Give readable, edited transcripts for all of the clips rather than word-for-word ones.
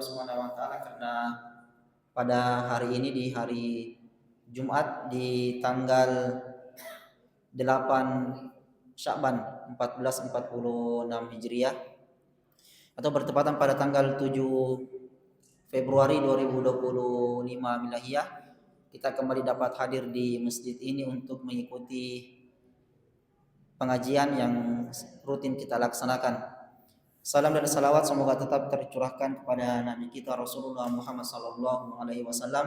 Allah Subhanahu wa taala karena pada hari ini di hari Jumat di tanggal 8 Sya'ban 1446 Hijriah atau bertepatan pada tanggal 7 Februari 2025 Miladiah, kita kembali dapat hadir di masjid ini untuk mengikuti pengajian yang rutin kita laksanakan. Salam dan salawat semoga tetap tercurahkan kepada Nabi kita Rasulullah Muhammad sallallahu alaihi wasallam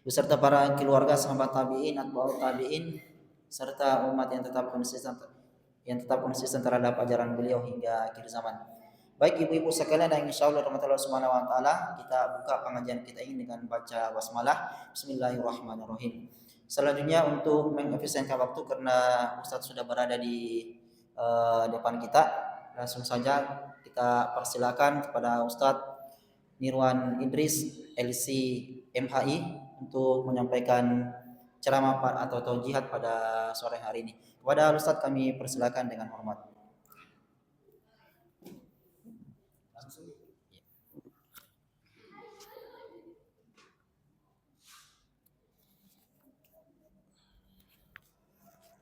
beserta para keluarga, sahabat tabi'in, atba'ut tabi'in serta umat yang tetap konsisten terhadap ajaran beliau hingga akhir zaman. Baik ibu-ibu sekalian yang insyaallah rahmatullah subhanahu wa taala, kita buka pengajian kita ini dengan baca basmalah. Bismillahirrahmanirrahim. Selanjutnya untuk mengefisienkan waktu karena Ustadz sudah berada di depan kita, langsung saja kita persilakan kepada Ustadz Nirwan Idris LC MHI untuk menyampaikan ceramah atau taujihat pada sore hari ini. Kepada Ustadz kami persilakan dengan hormat.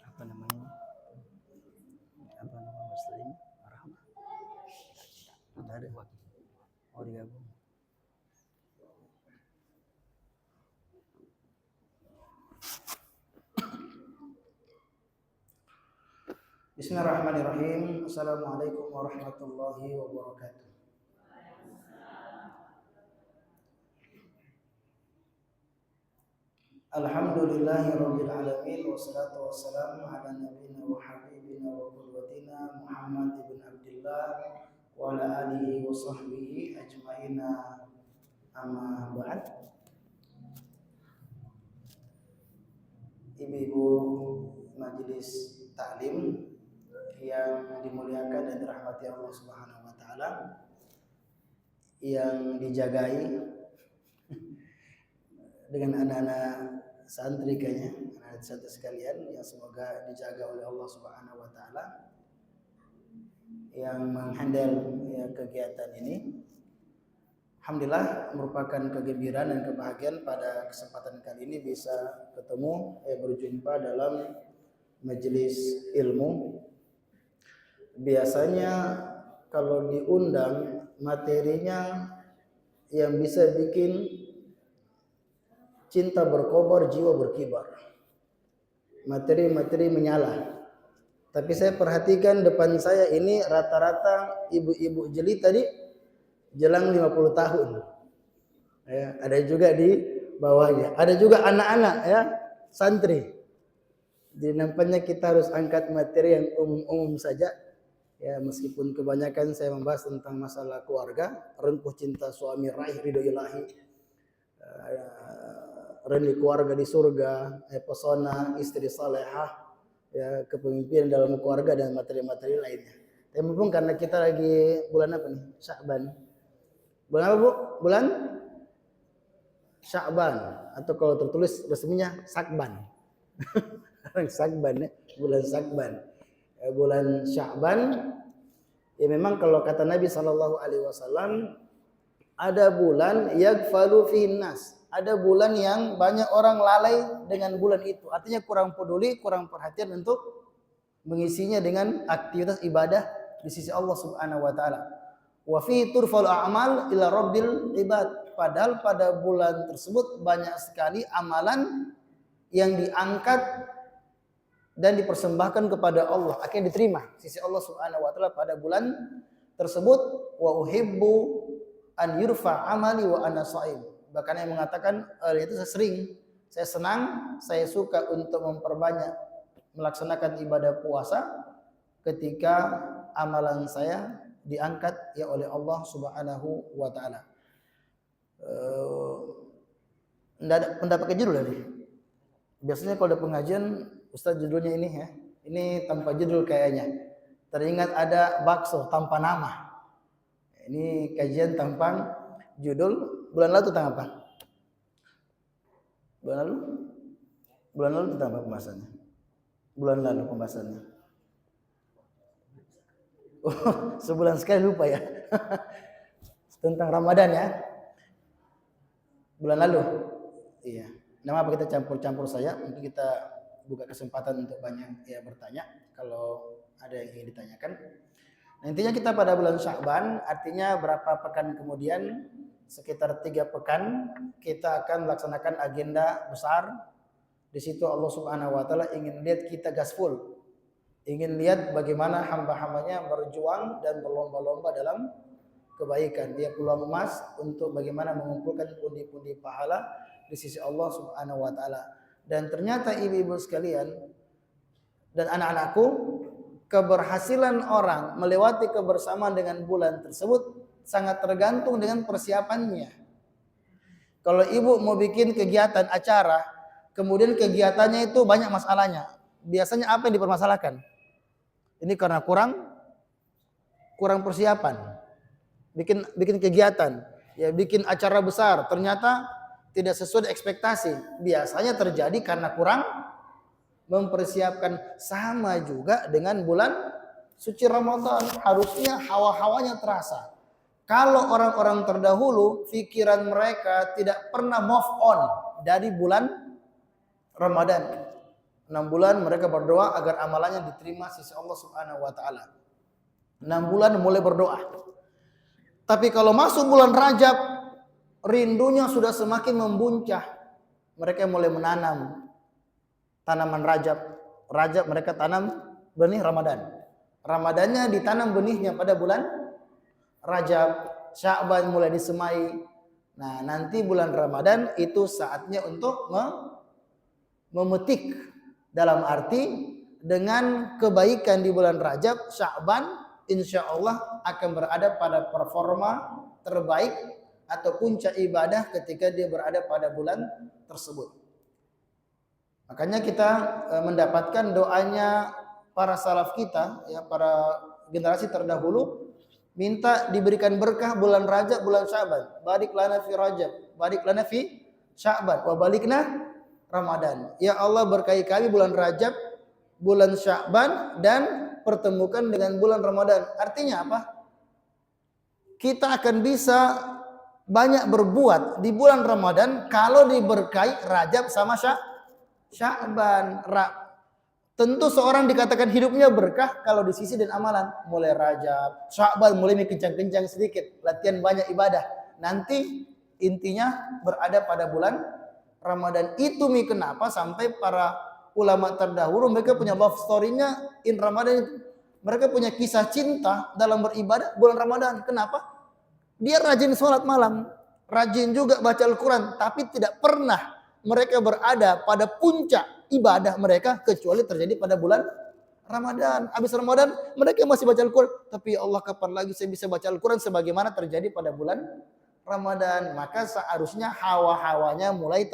Apa nama Muslim Rahmah? Ada. Oh, digabung. Bismillahirrahmanirrahim. Assalamualaikum warahmatullahi wabarakatuh. Alhamdulillahi rabbil alamin, wassalatu wassalamu ala nabiyyina wa habibina wa qudwatina Muhammad ibn Abdullah wa ala alihi wa sahbihi ajmaina, amma ba'd. Ibu-ibu majelis taklim yang dimuliakan dan dirahmati Allah Subhanahu wa taala, yang dijagai dengan anak-anak santri kayaknya, anak santri sekalian yang semoga dijaga oleh Allah Subhanahu wa taala yang menghandle kegiatan ini. Alhamdulillah merupakan kegembiraan dan kebahagiaan pada kesempatan kali ini bisa ketemu berjumpa dalam majelis ilmu. Biasanya kalau diundang materinya yang bisa bikin cinta berkobar, jiwa berkibar, materi-materi menyala. Tapi saya perhatikan depan saya ini rata-rata ibu-ibu jeli tadi jelang 50 tahun. Ya, ada juga di bawahnya, ada juga anak-anak ya, santri. Jadi nampaknya kita harus angkat materi yang umum-umum saja. Ya, meskipun kebanyakan saya membahas tentang masalah keluarga, rengkuh cinta suami, raih ridho ilahi, rendi keluarga di surga, pesona istri salehah, ya, kepemimpinan dalam keluarga dan materi-materi lainnya. Tapi mumpung karena kita lagi bulan apa nih? Sya'ban. Bulan apa, Bu? Bulan Sya'ban, atau kalau tertulis resminya Sakban. Sakban ya, bulan Sakban. Bulan Sya'ban. Ya memang kalau kata Nabi SAW, ada bulan yaghfalu fihin nas. Ada bulan yang banyak orang lalai dengan bulan itu. Artinya kurang peduli, kurang perhatian untuk mengisinya dengan aktivitas ibadah di sisi Allah Subhanahu wa taala. Wa fi turfal a'mal ila rabbil ibad. Padahal pada bulan tersebut banyak sekali amalan yang diangkat dan dipersembahkan kepada Allah, akan diterima sisi Allah Subhanahu wa taala pada bulan tersebut. Wa uhibbu an yurfa amali wa ana shaim. Bahkan yang mengatakan itu saya senang, saya suka untuk memperbanyak melaksanakan ibadah puasa ketika amalan saya diangkat ya oleh Allah Subhanahu wa taala. Enggak ada pendapat judul tadi. Biasanya kalau ada pengajian Ustaz judulnya ini ya. Ini tanpa judul kayaknya. Teringat ada bakso tanpa nama. Ini kajian tanpa judul. Bulan lalu tentang apa? Bulan lalu tentang apa pembahasannya? Bulan lalu pembahasannya. Oh, sebulan sekali lupa ya. tentang Ramadan ya. Bulan lalu. Iya. Nama apa kita campur-campur saya, mungkin kita buka kesempatan untuk banyak ya bertanya kalau ada yang ingin ditanyakan. Nah, intinya kita pada bulan Sya'ban, artinya berapa pekan kemudian, sekitar 3 pekan kita akan melaksanakan agenda besar. Di situ Allah Subhanahu wa taala ingin lihat kita gaspol. Ingin lihat bagaimana hamba-hambanya berjuang dan berlomba-lomba dalam kebaikan. Dia peluang emas untuk bagaimana mengumpulkan pundi-pundi pahala di sisi Allah Subhanahu wa taala. Dan ternyata ibu-ibu sekalian dan anak-anakku, keberhasilan orang melewati kebersamaan dengan bulan tersebut sangat tergantung dengan persiapannya. Kalau ibu mau bikin kegiatan acara, kemudian kegiatannya itu banyak masalahnya. Biasanya apa yang dipermasalahkan? Ini karena kurang persiapan. Bikin kegiatan, ya bikin acara besar, ternyata tidak sesuai ekspektasi. Biasanya terjadi karena kurang mempersiapkan. Sama juga dengan bulan suci Ramadan, harusnya hawa-hawanya terasa. Kalau orang-orang terdahulu, pikiran mereka tidak pernah move on dari bulan Ramadan. 6 bulan mereka berdoa agar amalannya diterima sisi Allah Subhanahu wa taala. 6 bulan mulai berdoa. Tapi kalau masuk bulan Rajab, rindunya sudah semakin membuncah. Mereka mulai menanam tanaman Rajab. Rajab mereka tanam benih Ramadan. Ramadannya ditanam benihnya pada bulan Rajab. Sya'ban mulai disemai. Nah, nanti bulan Ramadan itu saatnya untuk memetik. Dalam arti dengan kebaikan di bulan Rajab, Sya'ban insya Allah akan berada pada performa terbaik atau puncak ibadah ketika dia berada pada bulan tersebut. Makanya kita mendapatkan doanya para salaf kita, ya para generasi terdahulu, minta diberikan berkah bulan Rajab, bulan Sya'ban. Barik lana fi Rajab, barik lana fi Sya'ban, wa balikna Ramadan. Ya Allah berkahi kami bulan Rajab, bulan Sya'ban, dan pertemukan dengan bulan Ramadan. Artinya apa? Kita akan bisa banyak berbuat di bulan Ramadan kalau diberkahi Rajab sama Sya'ban. Tentu seorang dikatakan hidupnya berkah kalau di sisi dan amalan. Mulai Rajab, Sya'ban mulai kencang-kencang sedikit, latihan banyak ibadah. Nanti intinya berada pada bulan Ramadan. Itu kenapa sampai para ulama terdahulu mereka punya love story-nya in Ramadan itu. Mereka punya kisah cinta dalam beribadah bulan Ramadan. Kenapa? Dia rajin sholat malam, rajin juga baca Al-Quran, tapi tidak pernah mereka berada pada puncak ibadah mereka kecuali terjadi pada bulan Ramadan. Habis Ramadan mereka masih baca Al-Quran, tapi ya Allah kapan lagi saya bisa baca Al-Quran sebagaimana terjadi pada bulan Ramadan. Maka seharusnya hawa-hawanya mulai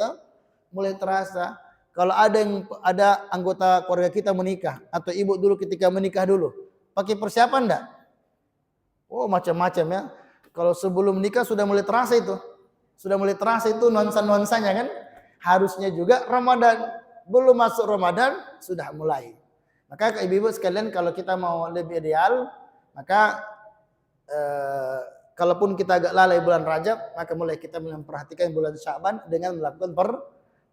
terasa. Kalau ada anggota keluarga kita menikah atau ibu dulu ketika menikah dulu, pakai persiapan enggak? Oh, macam-macam ya. Kalau sebelum nikah sudah mulai terasa itu. Sudah mulai terasa itu nuansa-nuansanya kan? Harusnya juga Ramadan. Belum masuk Ramadan sudah mulai. Maka ibu-ibu sekalian, kalau kita mau lebih ideal, maka kalaupun kita agak lalai bulan Rajab, maka mulai kita memperhatikan bulan Sya'ban dengan melakukan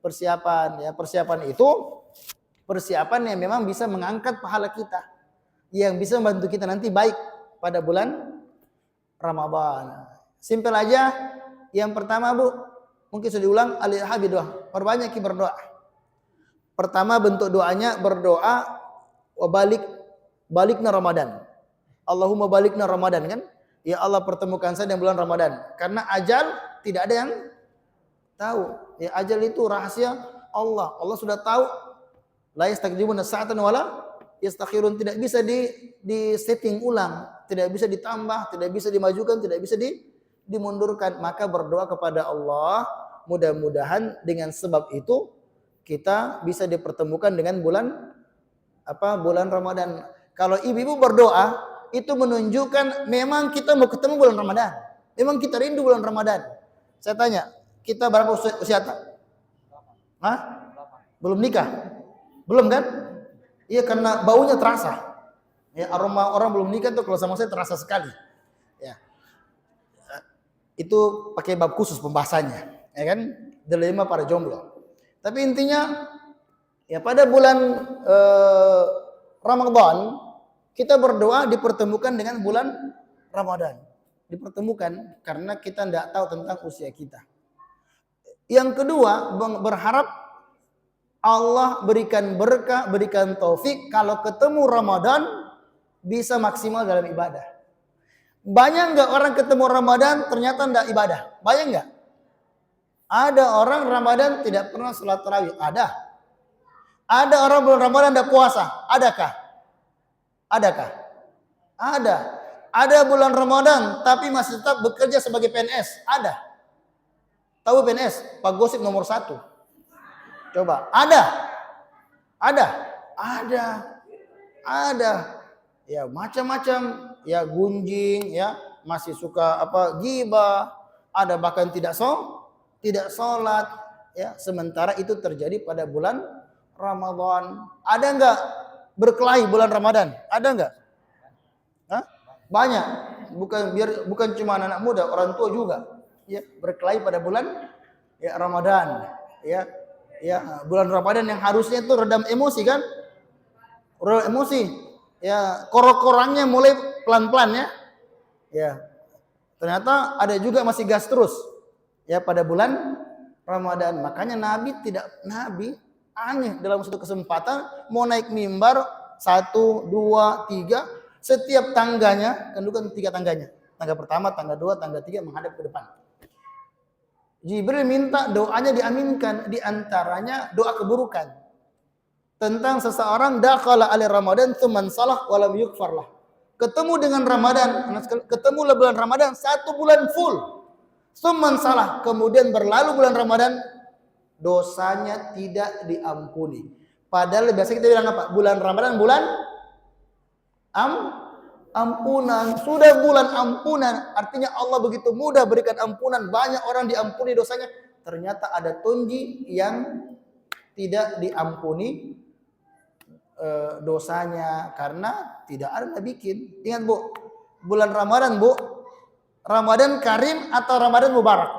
persiapan. Ya, persiapan itu persiapan yang memang bisa mengangkat pahala kita, yang bisa membantu kita nanti baik pada bulan Ramadan. Simpel aja. Yang pertama Bu, mungkin sudah diulang, al-habidah, perbanyak berdoa. Pertama bentuk doanya berdoa wa balikna Ramadan. Allahumma balikna Ramadan kan? Ya Allah pertemukan saya dengan bulan Ramadan. Karena ajal tidak ada yang tahu. Ya ajal itu rahasia Allah. Allah sudah tahu. La yastakdimuna sa'atan wala yastakhirun. Tidak bisa di setting ulang, tidak bisa ditambah, tidak bisa dimajukan, tidak bisa dimundurkan. Maka berdoa kepada Allah, mudah-mudahan dengan sebab itu kita bisa dipertemukan dengan bulan Ramadan. Kalau ibu-ibu berdoa, itu menunjukkan memang kita mau ketemu bulan Ramadan. Memang kita rindu bulan Ramadan. Saya tanya, kita berapa usia? Hah? Belum nikah? Belum kan? Iya, karena baunya terasa. Ya, aroma orang belum nikah tuh kalau sama saya terasa sekali. Ya. itu pakai bab khusus pembahasannya, ya kan? Dilema para jomblo. Tapi intinya ya pada bulan Ramadan kita berdoa dipertemukan dengan bulan Ramadan. Dipertemukan karena kita tidak tahu tentang usia kita. Yang kedua, berharap Allah berikan berkah, berikan taufik kalau ketemu Ramadan bisa maksimal dalam ibadah. Banyak nggak orang ketemu Ramadan ternyata tidak ibadah? Banyak nggak? Ada orang Ramadan tidak pernah sholat tarawih? Ada. Ada orang bulan Ramadan tidak puasa? Adakah? Adakah? Ada. Ada bulan Ramadan tapi masih tetap bekerja sebagai PNS? Ada. Tahu PNS? Pak Gosip nomor 1. Coba. Ada. Ada. Ada. Ada. Ya macam-macam. Ya gunjing. Ya masih suka ghibah. Ada bahkan tidak sholat. Ya sementara itu terjadi pada bulan Ramadan. Ada enggak berkelahi bulan Ramadan? Ada enggak? Hah? Banyak. Bukan cuma anak muda, orang tua juga. Ya, berkelahi pada bulan ya Ramadan. Ya. Ya, bulan Ramadan yang harusnya itu redam emosi kan? Redam emosi. Ya, korok-korangnya mulai pelan-pelan ya. Ya. Ternyata ada juga masih gas terus. Ya, pada bulan Ramadan. Makanya Nabi aneh dalam satu kesempatan mau naik mimbar 1, 2, 3 setiap tangganya kan 3 tangganya. Tangga pertama, tangga 2, tangga 3 menghadap ke depan. Jibril minta doanya diaminkan, di antaranya doa keburukan. Tentang seseorang dakhala ali Ramadan tsumman salah wa lam yughfarlah. Ketemu dengan Ramadan, ketemulah bulan Ramadan 1 bulan full. Tsumman salah, kemudian berlalu bulan Ramadan, dosanya tidak diampuni. Padahal biasa kita bilang apa? Bulan Ramadan bulan ampunan. Sudah bulan ampunan, artinya Allah begitu mudah berikan ampunan. Banyak orang diampuni dosanya. Ternyata ada tonji yang tidak diampuni dosanya karena tidak ada bikin. Ingat Bu, bulan Ramadan Bu, Ramadan Karim atau Ramadan Mubarak?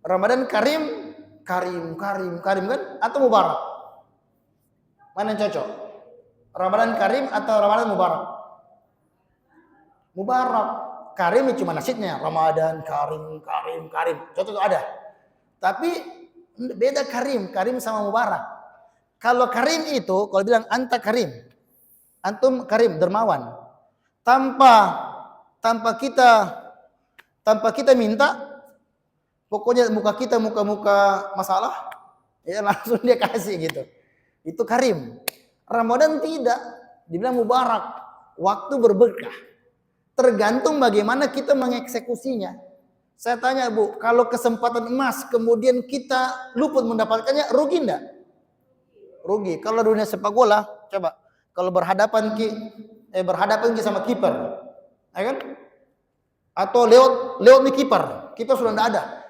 Ramadan Karim kan atau Mubarak? Mana yang cocok? Ramadan Karim atau Ramadan Mubarak? Mubarak. Karim cuma nasibnya Ramadan Karim. Cocok ada. Tapi beda Karim sama Mubarak. Kalau Karim itu kalau bilang anta Karim, antum Karim dermawan. Tanpa kita minta, pokoknya muka kita muka masalah, ya langsung dia kasih gitu. Itu Karim. Ramadan tidak, dibilang Mubarak, waktu berberkah. Tergantung bagaimana kita mengeksekusinya. Saya tanya Bu, kalau kesempatan emas kemudian kita luput mendapatkannya, rugi enggak? Rugi. Kalau dunia sepak bola, coba kalau berhadapan sama kiper, ya kan? Atau lewat nih kiper sudah enggak ada.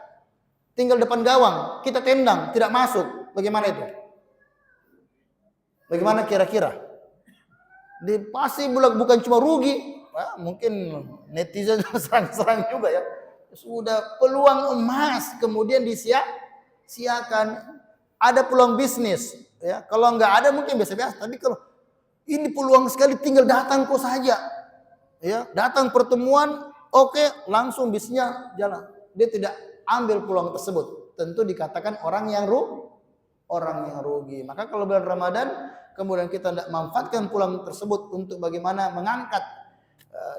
Tinggal depan gawang, kita tendang, tidak masuk. Bagaimana itu? Bagaimana kira-kira? Pasti bukan cuma rugi, mungkin netizen serang-serang juga ya. Sudah peluang emas kemudian disia-siakan. Ada peluang bisnis, ya. Kalau nggak ada mungkin biasa-biasa. Tapi kalau ini peluang sekali, tinggal datang kok saja, ya. Datang pertemuan, oke, langsung bisnisnya jalan. Dia tidak ambil peluang tersebut. Tentu dikatakan orang yang rugi. Maka kalau bulan Ramadan kemudian kita tidak manfaatkan peluang tersebut untuk bagaimana mengangkat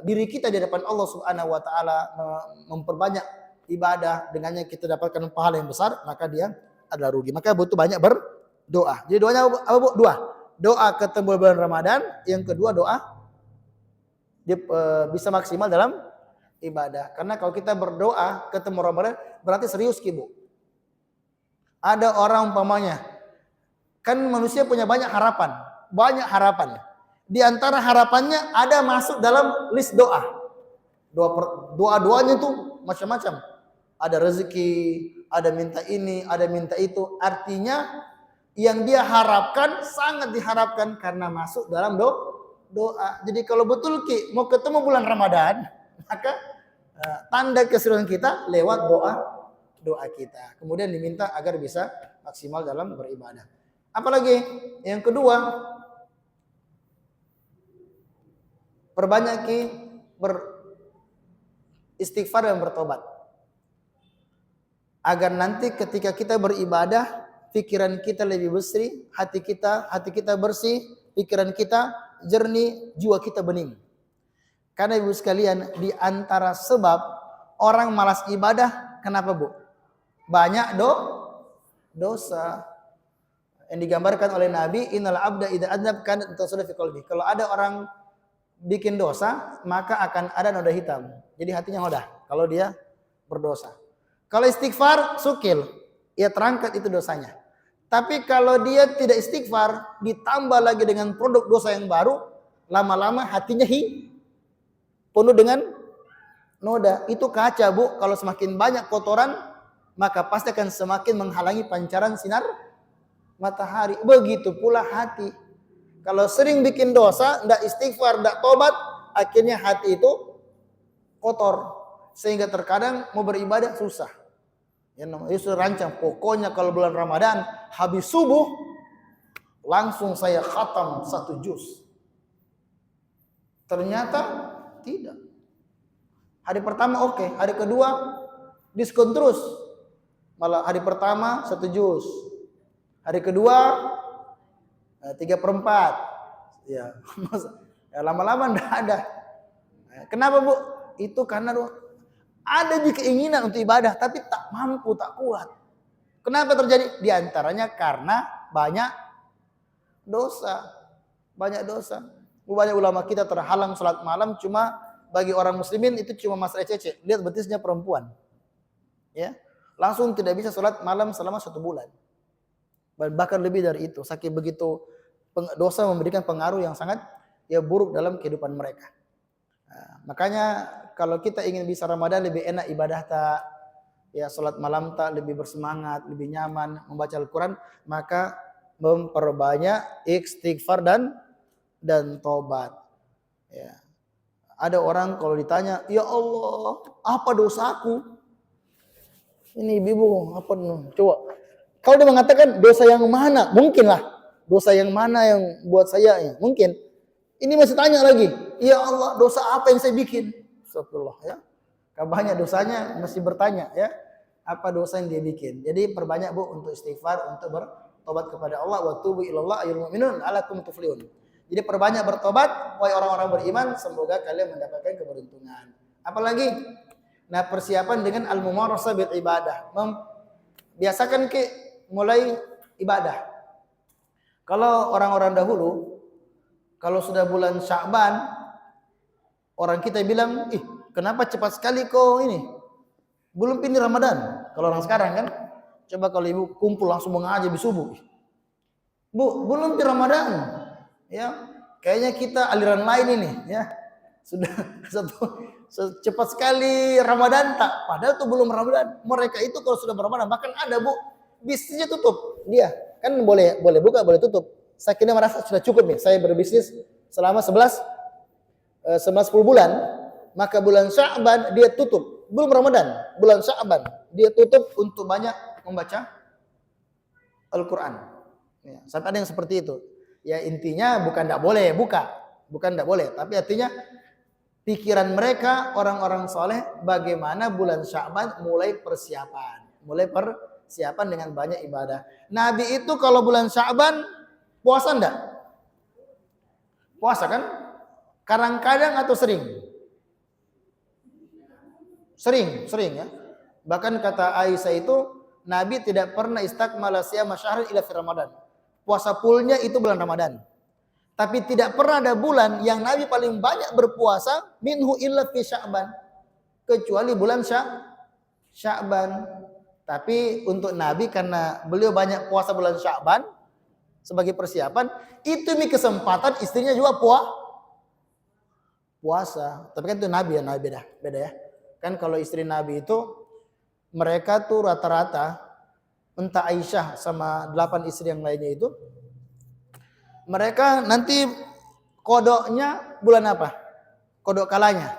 diri kita di depan Allah Subhanahu wa taala, memperbanyak ibadah, dengannya kita dapatkan pahala yang besar, maka dia adalah rugi. Maka butuh banyak berdoa. Jadi doanya apa Bu? Doa ketemu bulan Ramadan, yang kedua doa dia bisa maksimal dalam ibadah. Karena kalau kita berdoa ketemu Ramadan berarti serius Bu. Ada orang umpamanya, kan manusia punya banyak harapan. Di antara harapannya ada masuk dalam list doa. Doa-doanya tuh macam-macam. Ada rezeki, ada minta ini, ada minta itu. Artinya yang dia harapkan sangat diharapkan karena masuk dalam doa. Jadi kalau betul Ki mau ketemu bulan Ramadan, Maka tanda keseriusan kita lewat doa kita. Kemudian diminta agar bisa maksimal dalam beribadah. Apalagi yang kedua, perbanyak beristighfar dan bertobat. Agar nanti ketika kita beribadah, pikiran kita lebih bersih, hati kita bersih, pikiran kita jernih, jiwa kita bening. Karena ibu sekalian, di antara sebab orang malas ibadah, kenapa bu? Banyak dosa. Yang digambarkan oleh Nabi, innal abda idza adnab kanat tasawwuf fi qalbi. Kalau ada orang bikin dosa, maka akan ada noda hitam. Jadi hatinya noda kalau dia berdosa. Kalau istighfar, sukil, ya terangkat itu dosanya. Tapi kalau dia tidak istighfar, ditambah lagi dengan produk dosa yang baru, lama-lama hatinya penuh dengan noda. Itu kaca bu, kalau semakin banyak kotoran, maka pasti akan semakin menghalangi pancaran sinar matahari. Begitu pula hati. Kalau sering bikin dosa, tidak istighfar, tidak tobat, akhirnya hati itu kotor. Sehingga terkadang mau beribadah susah. Ya sudah rancang, pokoknya kalau bulan Ramadan, habis subuh, langsung saya khatam 1 juz. Ternyata tidak. Hari pertama oke, hari kedua diskon terus. Malah hari pertama 1 juz. Hari kedua 3/4. Ya, lama-lama enggak ada. Kenapa bu? Itu karena ada keinginan untuk ibadah, tapi tak mampu, tak kuat. Kenapa terjadi? Di antaranya karena banyak dosa. Banyak dosa. Banyak ulama kita terhalang salat malam, cuma bagi orang muslimin itu cuma masalah cece. Lihat betisnya perempuan. Ya, langsung tidak bisa salat malam selama 1 bulan. Bahkan lebih dari itu. Saking begitu dosa memberikan pengaruh yang sangat buruk dalam kehidupan mereka. Nah, makanya kalau kita ingin bisa Ramadan lebih enak ibadah tak, ya salat malam tak lebih bersemangat, lebih nyaman membaca Al-Quran, maka memperbanyak istighfar dan tobat. Ya. Ada orang kalau ditanya, ya Allah, apa dosaku? Ini ibu, apa? Coba. Kalau dia mengatakan dosa yang mana? Mungkinlah. Dosa yang mana yang buat saya? Ya, mungkin. Ini masih tanya lagi. Ya Allah, dosa apa yang saya bikin? Astagfirullah ya. Banyak dosanya masih bertanya ya. Apa dosa yang dia bikin? Jadi perbanyak bu untuk istighfar, untuk bertobat kepada Allah. Wa tubu ilallah ayyuhal mu'minun la'allakum tuflihun. Jadi perbanyak bertobat, wahai orang-orang beriman, semoga kalian mendapatkan keberuntungan. Apalagi, nah persiapan dengan al-mumarasah bil ibadah. Biasakan mulai ibadah. Kalau orang-orang dahulu, kalau sudah bulan Sya'ban, orang kita bilang, kenapa cepat sekali kau ini? Belum pindah Ramadan. Kalau orang sekarang kan, coba kalau ibu kumpul langsung mengaji di subuh. Bu, belum pindah Ramadan. Ya, kayaknya kita aliran lain ini, ya. Sudah cepat sekali Ramadan tak. Padahal itu belum Ramadan. Mereka itu kalau sudah Ramadan, bahkan ada bu, bisnisnya tutup. Dia kan boleh buka, boleh tutup. Saya kira merasa sudah cukup nih. Saya berbisnis selama 10 bulan, maka bulan Sya'ban dia tutup. Belum Ramadan, bulan Sya'ban dia tutup untuk banyak membaca Al-Quran. Ya, sampai ada yang seperti itu. Ya intinya bukan tidak boleh buka, bukan tidak boleh, tapi artinya pikiran mereka orang-orang soleh bagaimana bulan Sya'ban mulai persiapan dengan banyak ibadah. Nabi itu kalau bulan Sya'ban puasa enggak? Puasa kan? Kadang-kadang atau sering? Sering ya. Bahkan kata Aisyah itu Nabi tidak pernah istakmala siyama syahrin ila fi Ramadan. Puasa fullnya itu bulan Ramadan. Tapi tidak pernah ada bulan yang Nabi paling banyak berpuasa minhu illa fi Sya'ban. Kecuali bulan Sya'ban. Tapi untuk Nabi karena beliau banyak puasa bulan Sya'ban sebagai persiapan, itu nih kesempatan istrinya juga puasa. Tapi kan itu Nabi ya, Nabi beda ya. Kan kalau istri Nabi itu mereka tuh rata-rata entah Aisyah sama 8 istri yang lainnya itu mereka nanti kodoknya bulan apa? Kodok kalanya.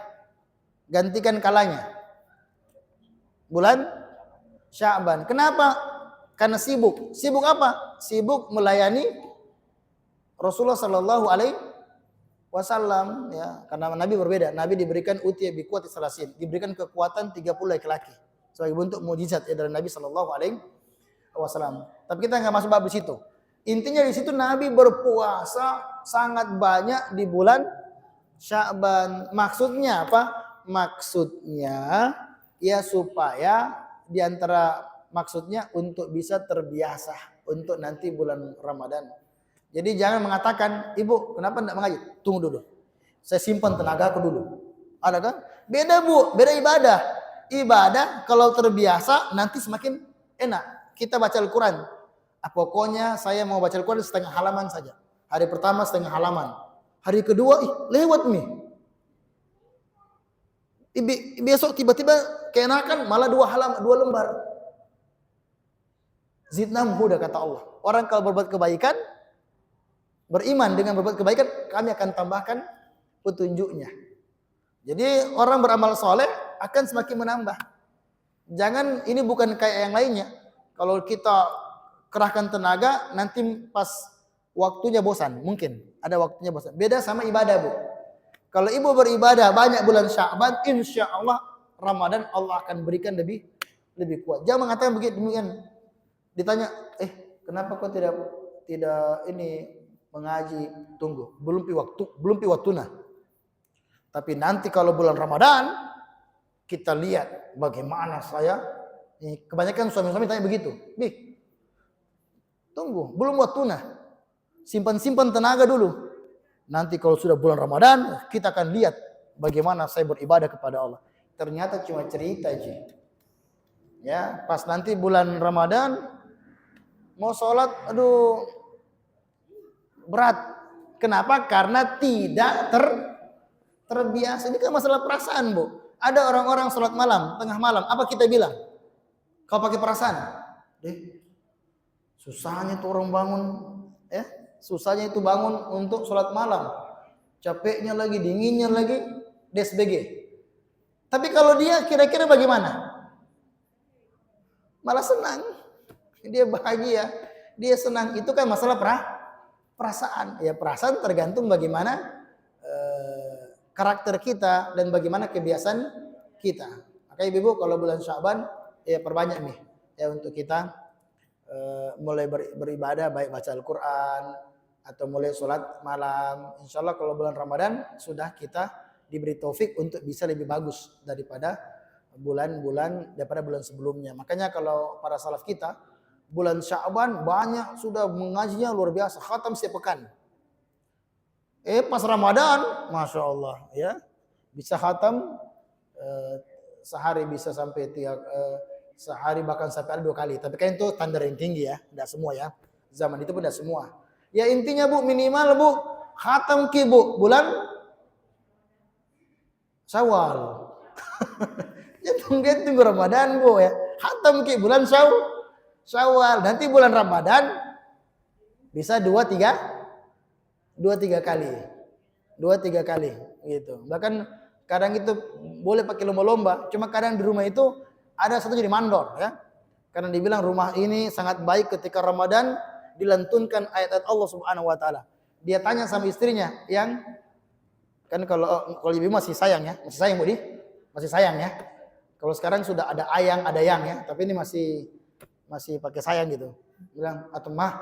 gantikan kalanya. Bulan Sya'ban. Kenapa? Karena sibuk. Sibuk apa? Sibuk melayani Rasulullah sallallahu alaihi wasallam, ya. Karena Nabi berbeda. Nabi diberikan utiya bi quwwati salasin, diberikan kekuatan 30 laki-laki sebagai bentuk mukjizat ya dari Nabi sallallahu alaihi wasallam. Tapi kita enggak masuk bab di situ. Intinya di situ Nabi berpuasa sangat banyak di bulan Sya'ban. Maksudnya apa? Maksudnya ya supaya di antara maksudnya untuk bisa terbiasa untuk nanti bulan Ramadan. Jadi jangan mengatakan, "Ibu, kenapa tidak mengaji?" Tunggu dulu. Saya simpan tenagaku dulu. Ada kan? Beda, Bu, beda ibadah. Ibadah kalau terbiasa nanti semakin enak. Kita baca Al-Qur'an. Pokoknya saya mau baca Al-Qur'an setengah halaman saja. Hari pertama setengah halaman. Hari kedua lewat nih. Besok tiba-tiba keenakan malah 2 lembar. Zidnahum huda kata Allah. Orang kalau berbuat kebaikan, beriman dengan berbuat kebaikan, kami akan tambahkan petunjuknya. Jadi orang beramal soleh akan semakin menambah. Jangan, ini bukan kayak yang lainnya. Kalau kita kerahkan tenaga, nanti pas waktunya bosan. Mungkin ada waktunya bosan. Beda sama ibadah, Bu. Kalau ibu beribadah banyak bulan Sya'ban, insya Allah Ramadan Allah akan berikan lebih kuat. Jangan mengatakan begitu demikian. Ditanya, kenapa kau tidak ini mengaji? Tunggu, belum pi waktuna. Tapi nanti kalau bulan Ramadan kita lihat bagaimana saya. Kebanyakan suami-suami tanya begitu. Tunggu, belum waktuna. Simpan tenaga dulu. Nanti kalau sudah bulan Ramadan, kita akan lihat bagaimana saya beribadah kepada Allah. Ternyata cuma cerita aja. Ya, pas nanti bulan Ramadan mau sholat, aduh berat. Kenapa? Karena tidak terbiasa. Ini kan masalah perasaan, Bu. Ada orang-orang sholat malam, tengah malam. Apa kita bilang? Kau pakai perasaan? Susahnya tuh orang bangun, ya. Susahnya itu bangun untuk sholat malam. Capeknya lagi, dinginnya lagi, DSBG. Tapi kalau dia kira-kira bagaimana? Malah senang. Dia bahagia. Dia senang. Itu kan masalah perasaan. Ya perasaan tergantung bagaimana karakter kita dan bagaimana kebiasaan kita. Maka ibu-ibu kalau bulan Sya'ban ya perbanyak nih. Ya untuk kita mulai beribadah, baik baca Al-Quran atau mulai sholat malam. Insya Allah kalau bulan Ramadan sudah kita diberi taufik untuk bisa lebih bagus daripada bulan sebelumnya. Makanya kalau para salaf kita bulan Sya'ban banyak sudah mengajinya luar biasa, khatam setiap pekan. Pas Ramadan, masya Allah ya bisa khatam sehari bisa sampai sehari bahkan sampai ada 2 kali. Tapi kan itu standar yang tinggi ya, tidak semua ya. Zaman itu pun tidak semua. Ya intinya Bu, minimal Bu khatam ki Bu bulan Syawal. Ya tunggu Ramadan Bu ya. Khatam ki bulan Syawal. Nanti bulan Ramadan bisa 2-3 kali. 2-3 kali gitu. Bahkan kadang itu boleh pakai lomba-lomba. Cuma kadang di rumah itu ada satu jadi mandor ya. Karena dibilang rumah ini sangat baik ketika Ramadan dilantunkan ayat-ayat Allah Subhanahu wa taala. Dia tanya sama istrinya yang kan kalau ibu masih sayang ya, masih sayang Bu Di? Masih sayang ya. Kalau sekarang sudah ada ayang, ada yang ya, tapi ini masih pakai sayang gitu. Bilang, "Atau Mah,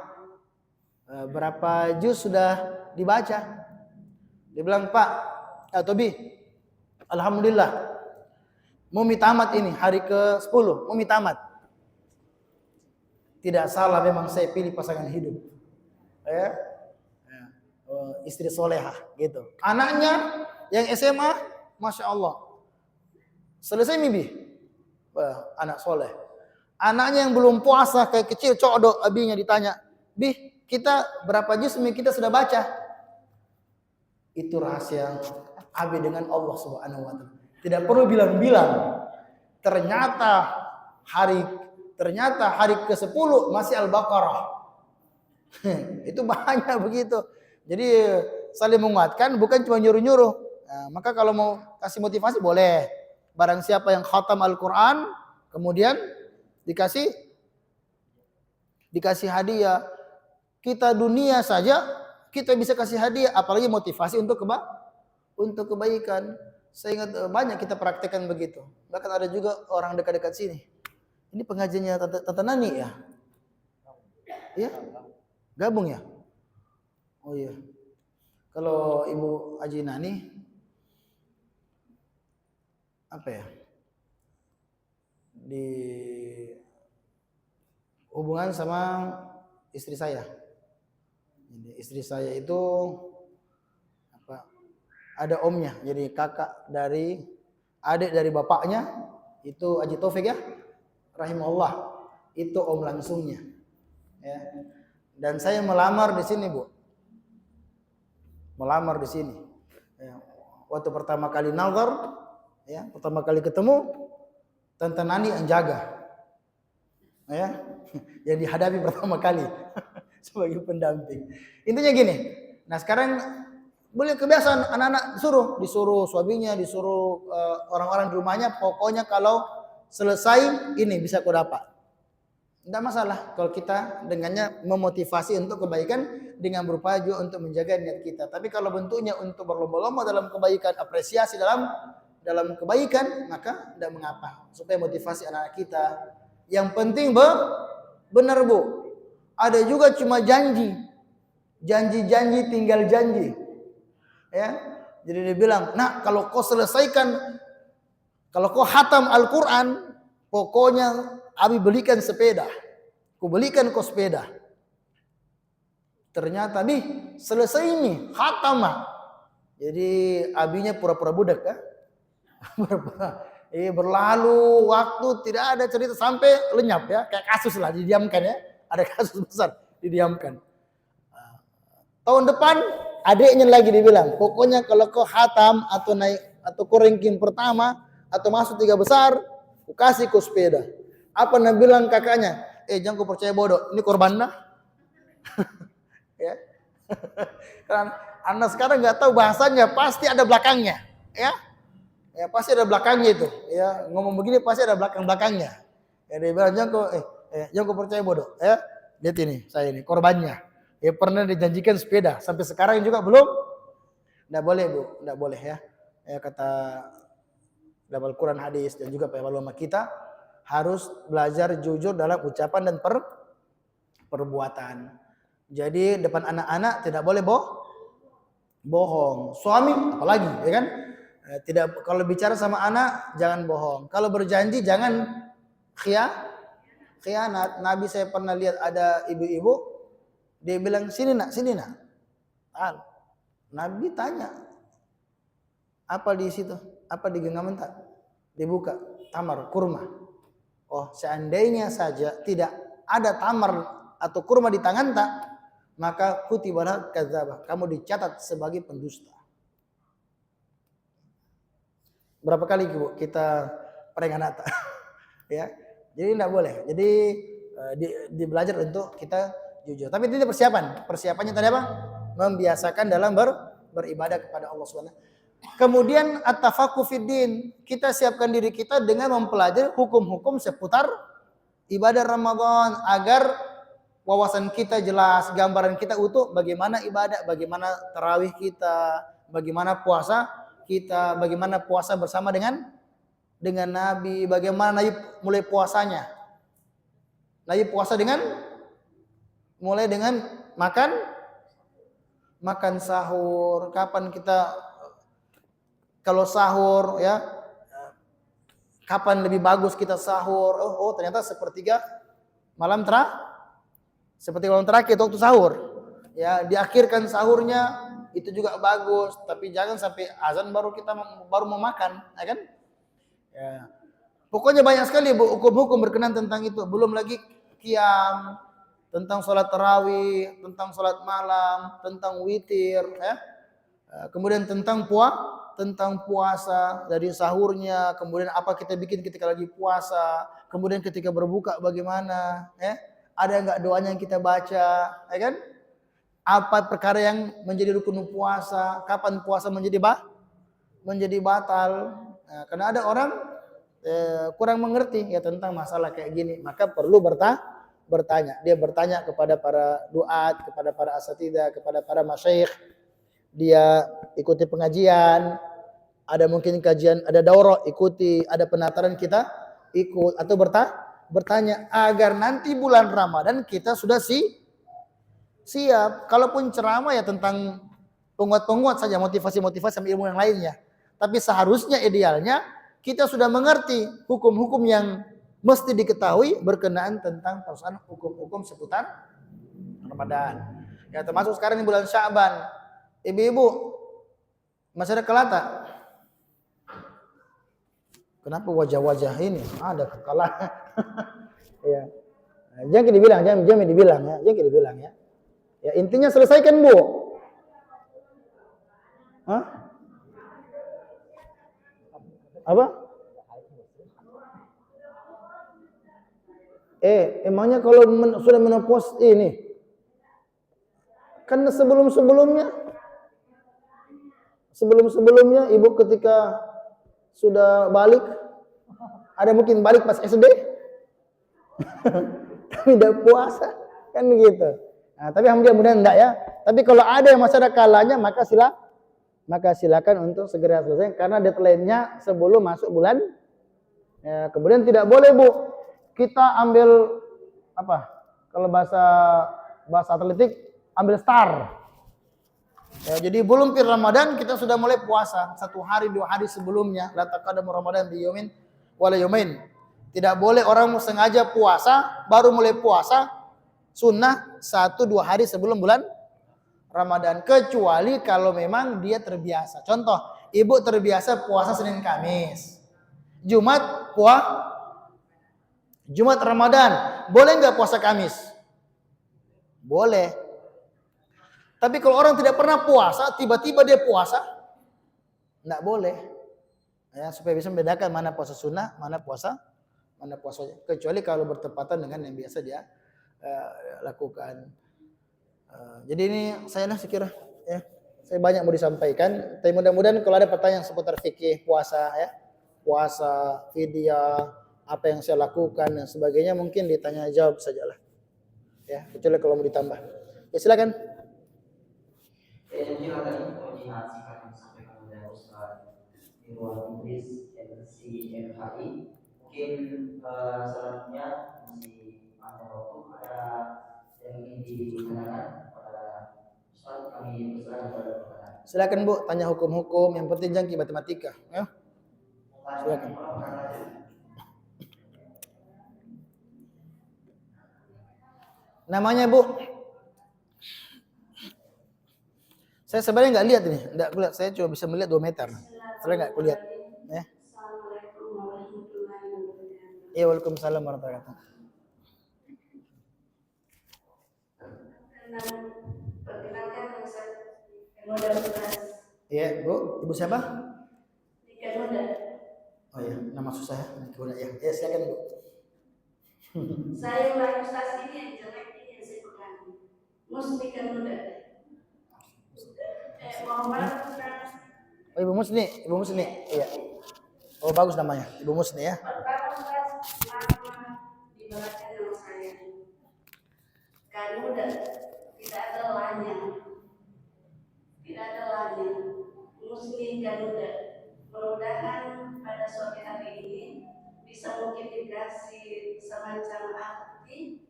berapa juz sudah dibaca?" Dia bilang, "Pak, atau Bi, alhamdulillah. Mumi tamat ini hari ke-10, Mumi tamat." Tidak salah memang saya pilih pasangan hidup. Ya. Istri solehah gitu. Anaknya yang SMA, masya Allah. Selesai mimpi. Anak soleh. Anaknya yang belum puasa kayak kecil codok, abinya ditanya, "Bi, kita berapa juz kita sudah baca?" Itu rahasia abi dengan Allah Subhanahu wa taala. Tidak perlu bilang-bilang. Ternyata hari ke-10 masih Al-Baqarah. Itu banyak begitu. Jadi saling menguatkan, bukan cuma nyuruh-nyuruh. Nah, maka kalau mau kasih motivasi boleh. Barang siapa yang khatam Al-Quran, kemudian dikasih hadiah. Kita dunia saja kita bisa kasih hadiah, apalagi motivasi untuk kebaikan. Saya ingat banyak kita praktekkan begitu. Bahkan ada juga orang dekat-dekat sini. Ini pengajiannya Tante Nani ya? Iya? Gabung ya? Oh iya. Kalau Ibu Haji Nani apa ya? Di hubungan sama istri saya. Jadi istri saya itu apa? Ada omnya, jadi kakak dari adik dari bapaknya itu Haji Taufik ya, rahimahullah. Itu om langsungnya. Ya. Dan saya melamar di sini, Bu. Melamar di sini. Ya. Waktu pertama kali nazar, ya, pertama kali ketemu, Tante Nani yang jaga. Ya. Yang dihadapi pertama kali sebagai pendamping. Intinya gini. Nah, sekarang boleh kebiasaan anak-anak disuruh suaminya, disuruh orang-orang di rumahnya, pokoknya kalau selesai ini bisa kau dapat. Tidak masalah kalau kita dengannya memotivasi untuk kebaikan dengan berupaya juga untuk menjaga niat kita. Tapi kalau bentuknya untuk berlomba-lomba dalam kebaikan, apresiasi dalam kebaikan, maka tidak mengapa. Supaya motivasi anak-anak kita. Yang penting benar, Bu. Ada juga cuma janji tinggal janji. Ya. Jadi dia bilang, "Nah, kalau kau khatam Al-Quran, pokoknya Abi belikan sepeda. Ku belikan kau sepeda." Ternyata selesai ini khatam. Jadi abinya pura-pura budak ya. Berlalu waktu tidak ada cerita sampai lenyap ya, kayak kasus lah didiamkan ya. Ada kasus besar didiamkan. Tahun depan adiknya lagi dibilang, "Pokoknya kalau kau khatam atau naik atau kau ranking pertama atau masuk 3 besar, ku kasih kau sepeda." Apa nak bilang kakaknya? Jangan kau percaya bodoh, ini korban dah. Ya. Karena Anda sekarang nggak tahu bahasanya, pasti ada belakangnya, ya. Ya pasti ada belakangnya itu, ya. Ngomong begini pasti ada belakangnya. Ya dia bilang jangan kau percaya bodoh, ya. Lihat ini, saya ini korbannya. Ya pernah dijanjikan sepeda, sampai sekarang juga belum. Nggak boleh, Bu, nggak boleh ya. Ya kata dalam Al-Quran, hadis dan juga para ulama kita harus belajar jujur dalam ucapan dan perbuatan. Jadi depan anak-anak tidak boleh bohong. Suami apalagi, ya kan? Tidak, kalau bicara sama anak jangan bohong. Kalau berjanji jangan khianat. Nabi saya pernah lihat ada ibu-ibu, dia bilang sini nak. Nabi tanya, apa di situ? Apa di genggaman tak? Dibuka, tamar, kurma. Oh, seandainya saja tidak ada tamar atau kurma di tangan tak, maka kutibalah kadzabah. Kamu dicatat sebagai pendusta. Berapa kali Bu kita prank anak tak? Ya. Jadi tidak boleh. Jadi di belajar untuk kita jujur. Tapi ini persiapannya tadi apa? Membiasakan dalam beribadah kepada Allah Subhanahu. Kemudian at-tafaqquh fiddin, kita siapkan diri kita dengan mempelajari hukum-hukum seputar ibadah Ramadan agar wawasan kita jelas, gambaran kita utuh bagaimana ibadah, bagaimana tarawih kita, bagaimana puasa kita, bagaimana puasa bersama dengan Nabi, bagaimana Nabi mulai puasanya. Nabi puasa mulai dengan makan sahur, kapan kita kalau sahur ya, kapan lebih bagus kita sahur? Oh ternyata sepertiga malam terakhir waktu sahur. Ya, diakhirkan sahurnya itu juga bagus, tapi jangan sampai azan baru mau makan, ya kan? Ya. Pokoknya banyak sekali hukum-hukum berkenaan tentang itu. Belum lagi qiyam, tentang sholat tarawih, tentang sholat malam, tentang witir, ya. Kemudian tentang puasa dari sahurnya, kemudian apa kita bikin ketika lagi puasa, kemudian ketika berbuka bagaimana, ya? Ada enggak doanya yang kita baca, ya kan? Apa perkara yang menjadi rukun puasa, kapan puasa menjadi menjadi batal. Nah, karena ada orang kurang mengerti ya tentang masalah kayak gini, maka perlu bertanya. Dia bertanya kepada para duat, kepada para asatidzah, kepada para masyayikh. Dia ikuti pengajian, ada mungkin kajian, ada daurah ikuti, ada penataran kita ikut atau bertanya agar nanti bulan Ramadan kita sudah siap. Kalaupun ceramah ya tentang penguat-penguat saja, motivasi-motivasi sama ilmu yang lainnya. Tapi seharusnya idealnya kita sudah mengerti hukum-hukum yang mesti diketahui berkenaan tentang persoalan hukum-hukum seputar Ramadan. Ya termasuk sekarang di bulan Sya'ban. Ibu-ibu masih ada kelata? Kenapa wajah-wajah ini ada kekalahan? Ya. Jangan dibilang, jangan dibilang ya, jangan dibilang ya. Ya intinya selesaikan, Bu. Hah? Apa? Emangnya kalau sudah menopause ini, kan sebelum-sebelumnya ibu ketika sudah balik, ada mungkin balik pas SD, tidak puasa, kan gitu. Nah, tapi alhamdulillah enggak ya. Tapi kalau ada yang masih ada kalanya, maka silakan untuk segera selesai karena deadline-nya sebelum masuk bulan. Ya, kemudian tidak boleh, Bu, kita ambil apa? Kalau bahasa atletik ambil star. Ya, jadi belum Ramadan kita sudah mulai puasa 1 hari 2 hari sebelumnya. La taqaddamu Ramadan bi yaumin wala yaumain. Tidak boleh orang sengaja puasa baru mulai puasa sunnah 1-2 hari sebelum bulan Ramadan, kecuali kalau memang dia terbiasa. Contoh, ibu terbiasa puasa Senin Kamis, Jumat Ramadan, boleh nggak puasa Kamis? Boleh. Tapi kalau orang tidak pernah puasa, tiba-tiba dia puasa, nggak boleh. Ya, supaya bisa membedakan mana puasa sunnah, mana puasa. Kecuali kalau bertepatan dengan yang biasa dia lakukan. Jadi ini saya kira ya, saya banyak mau disampaikan. Tapi mudah-mudahan kalau ada pertanyaan seputar fikih puasa ya, puasa, fidyah, apa yang saya lakukan dan sebagainya mungkin ditanya jawab sajalah. Ya, kecuali kalau mau ditambah. Ya silakan. Mungkin tadi melihat singkat yang disampaikan oleh Ustaz Irwan Idris MC MHI. Mungkin selanjutnya masih panjang waktu, ada yang ingin ditanyakan pada Ustaz, kami persilakan pada pertanyaan. Silakan, Bu, tanya hukum-hukum, yang penting jangan matematika, ya. Silakan. Namanya, Bu? Saya sebenarnya nggak lihat ini, nggak kulihat. Saya cuma bisa melihat 2 meter. Saya nggak kulihat. Ya. Assalamualaikum warahmatullahi wabarakatuh. Ya, waalaikumsalam warahmatullahi wabarakatuh. Perkenalkan Ustaz Muda Ustaz. Iya, Bu. Ibu siapa? Nika Muda. Oh iya, nama susah ya. Ya, silakan, Bu. Saya ulang Ustaz ini yang jelek ini yang saya pegang. Mustika Muda. Mohon maaf Ustaz. Oh, Ibu Musni. Iya. Oh, bagus namanya, Ibu Musni ya. Pertama Ustaz, maaf dibacakan nama saya. Kan Muda, tidak ada lainnya. Muslim kan Muda. Mudah-mudahan pada sore hari ini bisa mungkin dikasih semacam arti,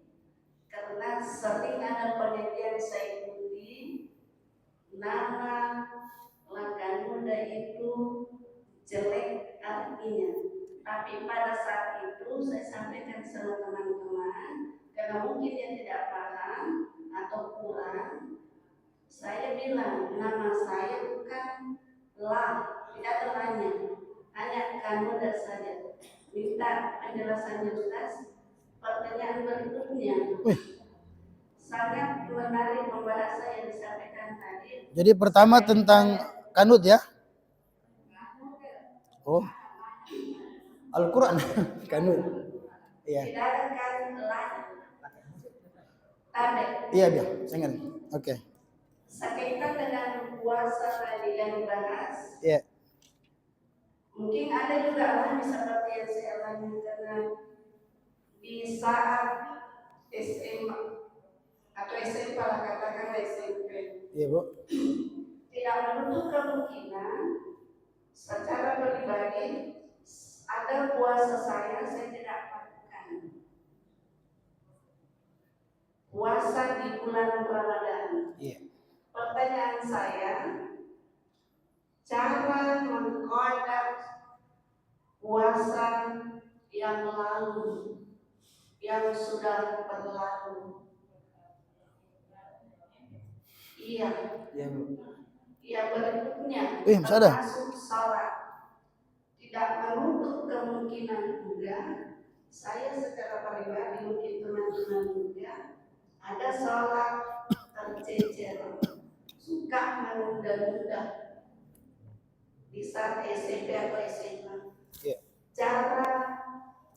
karena sering ada penelitian saya ikuti nama Langkah Muda itu jelek artinya, tapi pada saat itu saya sampaikan sama teman-teman karena mungkin dia tidak paham atau kurang. Saya bilang nama saya bukan La, tidak ada lainnya, hanya Kan Muda saja. Minta penjelasannya Ustaz. Pertanyaan berikutnya sangat menarik pembahasan yang disampaikan tadi. Jadi pertama tentang kanut ya. Oh. Al-Quran kanut. Iya. Tidak ada kan lain. Tabe. Iya, saya ingat. Oke. Sekaitan dengan puasa tadi yang dibahas. Iya. Mungkin ada juga alami seperti yang saya alami karena di saat SMA atau SMP lah katakanlah SMP. Iya Bu. Tidak menutup kemungkinan secara pribadi ada puasa saya tidak lakukan. Puasa di bulan Ramadan. Iya. Pertanyaan saya, cara mengkodam puasa yang lalu, yang sudah berlalu. Iya. Iya Bu. Yang berikutnya Masih ada? termasuk salat. Tidak menutup kemungkinan juga saya secara pribadi mungkin teman-teman juga ada salat tercecer, suka menunda-nunda di saat SMP atau SMA. Iya. Cara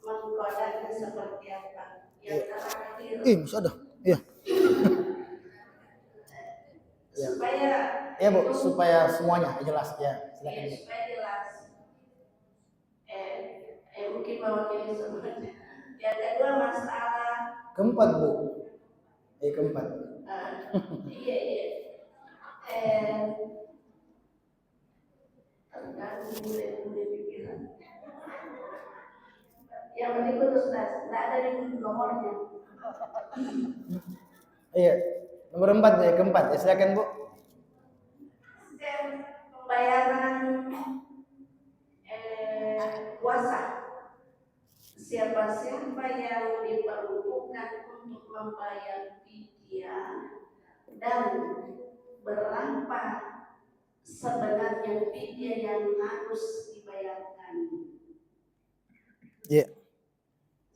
mengkodamnya seperti apa? Yang terakhir. Masih ada. Iya. Supaya Iya Bu, supaya semuanya jelas ya. Silakan. supaya jelas. Mungkin mewakili semuanya. Yang kedua masalah. Keempat Bu. Keempat. Iya. Terganggu mulai pikiran. Yang berikut Ustaz, tidak ada di nomornya. Iya. Nomor 4 Bu, keempat. Silakan Bu. Pembayaran puasa. Siapa-siapa yang diperuntukkan untuk membayar fidyah dan berapa sebenarnya fidyah yang harus dibayarkan. Iya.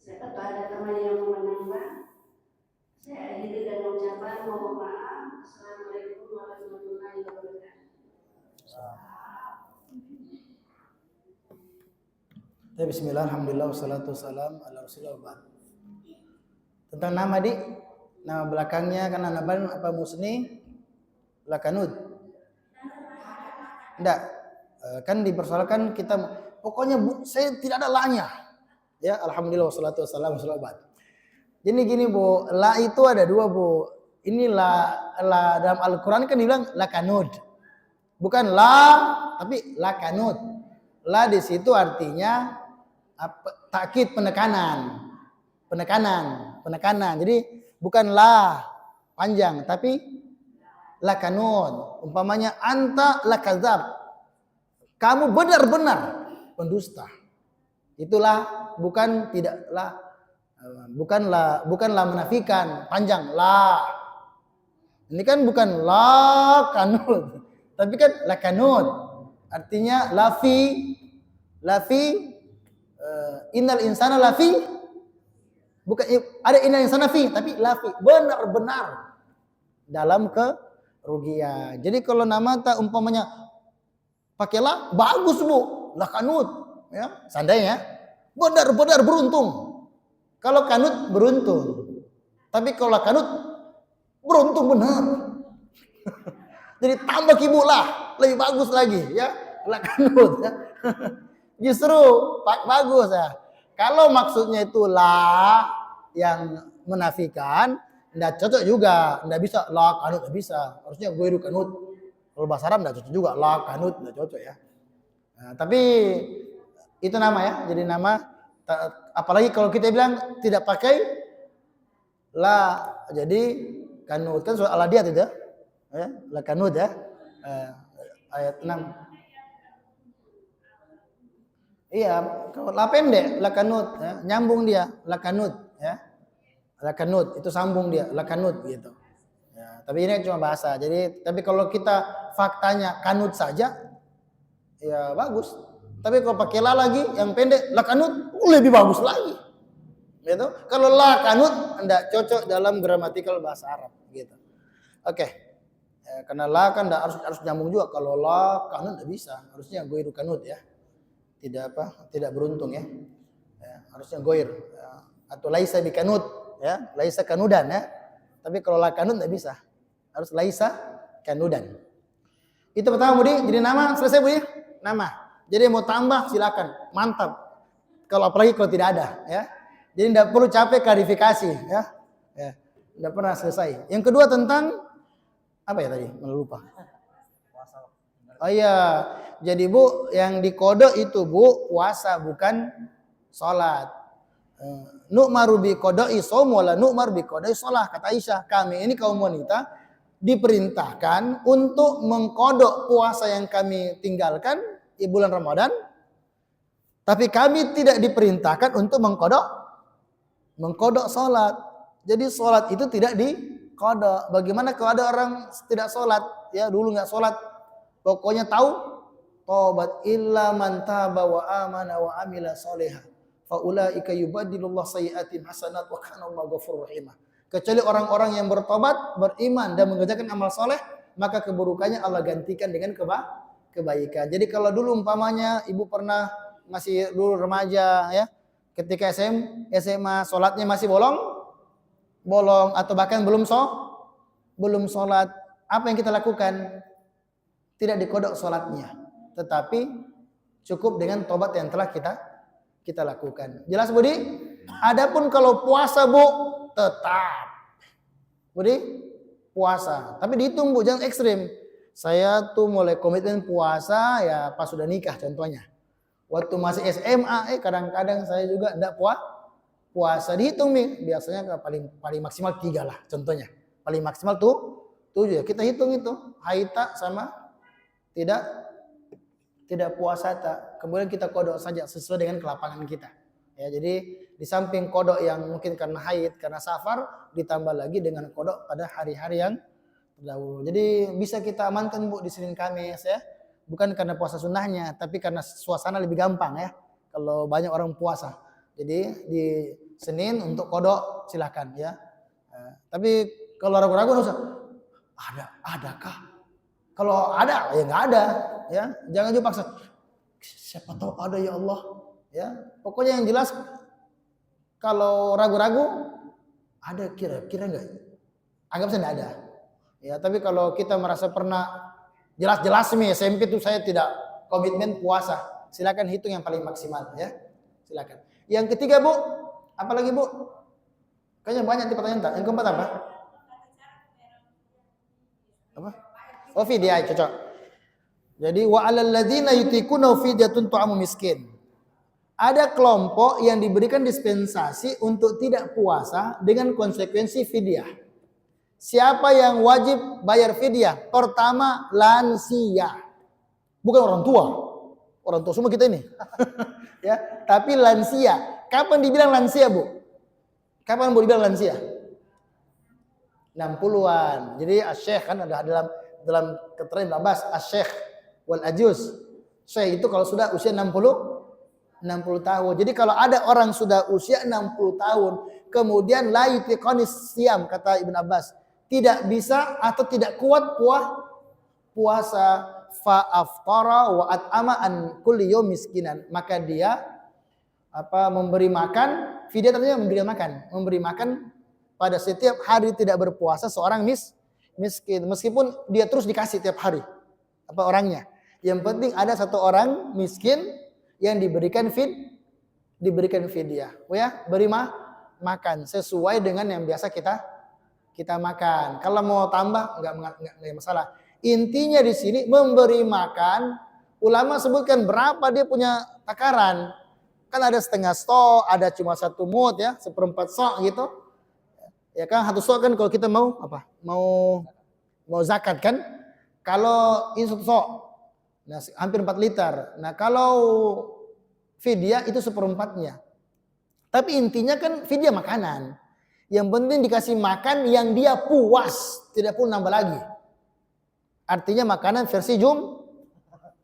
Siapa tahu ada teman yang mau menambah. Saya akhiri dengan ucapan mohon maaf. Assalamualaikum warahmatullahi wabarakatuh. Bismillah, alhamdulillah, wassalatu wassalam ala rasulillah. Tentang nama nama belakangnya kan Anaban apa Musni Lakanud? Enggak, kan dipersoalkan kita pokoknya saya tidak ada la-nya. Ya, alhamdulillah, wassalatu wassalam ala rasulillah. Jadi gini Bu, la itu ada dua Bu. Ini la dalam Al-Quran kan dibilang lakanud. Bukan la, tapi lakanud. La di situ artinya takkid penekanan. Jadi bukan la panjang, tapi lakanud. Umpamanya anta lakadzab. Kamu benar-benar pendusta. Itulah bukanlah menafikan panjang la. Ini kan bukan la kanud, tapi kan la kanud. Artinya lafi innal insana lafi, bukan ada innal insana fi, tapi lafi benar-benar dalam kerugian. Jadi kalau nama tak umpamanya pakai la bagus Bu, la kanud ya, seandainya benar-benar beruntung. Kalau kanut beruntung. Tapi kalau kanut beruntung benar. Jadi tambah kibulah, lebih bagus lagi ya. La kanut ya. Justru bagus ya. Kalau maksudnya itu la yang menafikan, enggak cocok juga, enggak bisa la kanut enggak bisa. Harusnya gue kanut. Kalau bahasa Arab enggak cocok juga, la kanut enggak cocok ya. Nah, tapi itu nama ya. Jadi nama. Apalagi kalau kita bilang tidak pakai la, jadi kanut kan soal aladiyat itu ya, la kanut ya, ayat 6. Iya, kalau la pendek la kanut ya, nyambung dia la kanut ya, la kanut itu sambung dia la kanut gitu ya, tapi ini cuma bahasa. Jadi tapi kalau kita faktanya kanut saja ya bagus. Tapi kalau pakai la lagi yang pendek la kanut lebih bagus lagi. Gitu. Kalau la kanut enggak cocok dalam gramatikal bahasa Arab gitu. Oke. Karena la kan harus nyambung juga. Kalau la kanut enggak bisa. Harusnya goir kanut ya. Tidak beruntung ya. Harusnya goir ya. Atau laisa bi kanut ya, laisa kanudan ya. Tapi kalau la kanut enggak bisa. Harus laisa kanudan. Itu pertama Budi, jadi nama selesai Budi. Nama. Jadi mau tambah silakan, mantap. Kalau apalagi kalau tidak ada, ya. Jadi tidak perlu capek klarifikasi, ya. Ya, tidak pernah selesai. Yang kedua tentang apa ya tadi? Malah lupa. Oh iya, jadi Bu, yang dikodok itu Bu puasa bukan sholat. Nu'maru bi qada'i shaum wala nu'mar bi qada'i shalah, kata Aisyah. Kami ini kaum wanita diperintahkan untuk mengkodok puasa yang kami tinggalkan di bulan Ramadan, tapi kami tidak diperintahkan untuk mengkodok sholat. Jadi sholat itu tidak dikodok. Bagaimana kalau ada orang tidak sholat, ya dulu nggak sholat, pokoknya tahu tobat illa man taba wa amana wa amila sholihah fa ulaika yubaddilullahu sayyi'atihim hasanat wa kana Allahu ghafurur rahim. Kecuali orang-orang yang bertobat, beriman dan mengerjakan amal soleh, maka keburukannya Allah gantikan dengan kebaikan. Jadi kalau dulu umpamanya ibu pernah masih dulu remaja, ya, ketika SMA sholatnya masih bolong atau bahkan belum sholat, apa yang kita lakukan? Tidak dikodok sholatnya, tetapi cukup dengan tobat yang telah kita lakukan. Jelas Budi? Adapun kalau puasa Bu, tetap Budi puasa, tapi dihitung Bu, jangan ekstrim. Saya tuh mulai komitmen puasa ya pas sudah nikah contohnya. Waktu masih SMA kadang-kadang saya juga enggak puasa, dihitung nih. Biasanya paling maksimal 3 lah contohnya. Paling maksimal tuh 7 ya. Kita hitung itu. Haita sama tidak puasa tak. Kemudian kita kodok saja sesuai dengan kelapangan kita. Ya, jadi di samping kodok yang mungkin karena haid, karena safar, ditambah lagi dengan kodok pada hari-hari yang terdahulu. Jadi bisa kita amankan Bu di Senin Kamis, ya. Bukan karena puasa sunnahnya, tapi karena suasana lebih gampang, ya. Kalau banyak orang puasa. Jadi di Senin untuk kodok silakan, ya. Tapi kalau ragu-ragu nggak usah. Adakah? Kalau ada ya nggak ada, ya. Jangan juga paksa. Siapa tahu ada ya Allah, ya. Pokoknya yang jelas kalau ragu-ragu ada kira-kira nggak? Anggap saja nggak ada. Ya, tapi kalau kita merasa pernah jelas-jelas nih SMP itu saya tidak komitmen puasa, silakan hitung yang paling maksimal, ya. Silakan. Yang ketiga Bu, apa lagi Bu? Kayaknya banyak di pertanyaan tak. Yang keempat apa? Apa? Oh fidyah, cocok. Jadi wa 'alal ladzina yutiquna fidyatun ta'amu miskin. Ada kelompok yang diberikan dispensasi untuk tidak puasa dengan konsekuensi fidyah. Siapa yang wajib bayar fidyah? Pertama, lansia. Bukan orang tua. Orang tua semua kita ini. Ya, tapi lansia. Kapan dibilang lansia, Bu? Kapan Bu dibilang lansia? 60-an. Jadi asy-syekh kan ada dalam keterangan Ibnu Abbas, asy-syekh wal ajuz. Syekh itu kalau sudah usia 60 tahun. Jadi kalau ada orang sudah usia 60 tahun, kemudian la yutiqanis siyam, kata Ibnu Abbas, tidak bisa atau tidak kuat puasa, fa aftara wa at'ama an kulli yaum miskinan, maka dia memberi makan, fidyah artinya memberi makan pada setiap hari tidak berpuasa seorang miskin, meskipun dia terus dikasih tiap hari orangnya. Yang penting ada satu orang miskin yang diberikan fidyah. Oh ya, beri makan sesuai dengan yang biasa kita makan. Kalau mau tambah enggak masalah. Intinya di sini memberi makan. Ulama sebutkan berapa dia punya takaran. Kan ada setengah sok, ada cuma 1 mud, ya, 1/4 sok gitu. Ya kan, 1 sok kan kalau kita mau mau zakat kan. Kalau ini 1 sok, nah hampir 4 liter. Nah kalau fidyah itu 1/4-nya. Tapi intinya kan fidyah makanan. Yang penting dikasih makan yang dia puas, tidak pun nambah lagi. Artinya makanan versi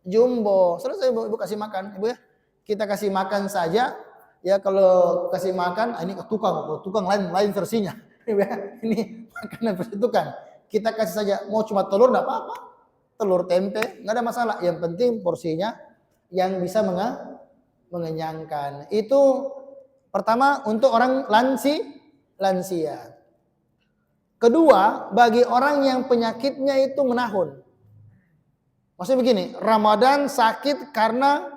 jumbo. Selesai Ibu kasih makan, Ibu ya. Kita kasih makan saja. Ya kalau kasih makan, ini tukang lain versinya. Ini makanan versi tukang. Kita kasih saja, mau cuma telur enggak apa-apa. Telur tempe enggak ada masalah. Yang penting porsinya yang bisa mengenyangkan. Itu pertama untuk orang lansia. Kedua, bagi orang yang penyakitnya itu menahun. Maksudnya begini, Ramadan sakit karena